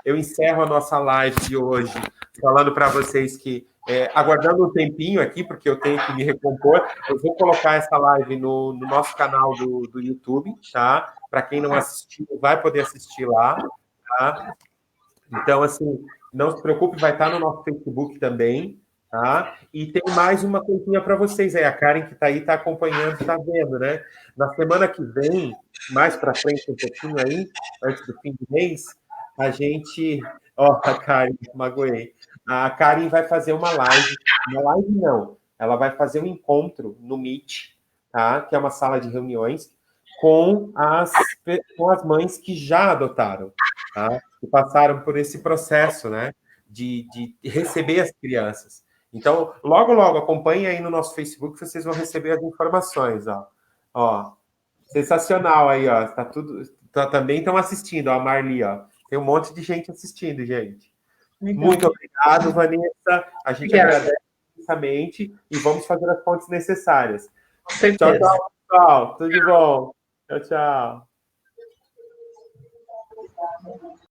eu encerro a nossa live de hoje falando para vocês que, aguardando um tempinho aqui, porque eu tenho que me recompor, eu vou colocar essa live no nosso canal do YouTube, tá? Para quem não assistiu, vai poder assistir lá, tá? Então, assim, não se preocupe, vai estar no nosso Facebook também, tá? E tem mais uma coisinha para vocês aí, a Karen que está aí, está acompanhando, está vendo, né? Na semana que vem, mais para frente um pouquinho aí, antes do fim do mês, A gente... Ó, a Karen, magoei. A Karen vai fazer uma live. Uma live não. Ela vai fazer um encontro no Meet, tá? Que é uma sala de reuniões, com as mães que já adotaram, tá? Que passaram por esse processo, né? De receber as crianças. Então, logo, logo, acompanhe aí no nosso Facebook, vocês vão receber as informações, ó. Ó, sensacional aí, ó. Tá tudo... também estão assistindo, ó, a Marli, ó. Tem um monte de gente assistindo, gente. Legal. Muito obrigado, Vanessa. A gente Obrigada. agradece imensamente e vamos fazer as pontes necessárias. Com certeza. Tchau, tchau, pessoal. Tudo de bom. Tchau, tchau.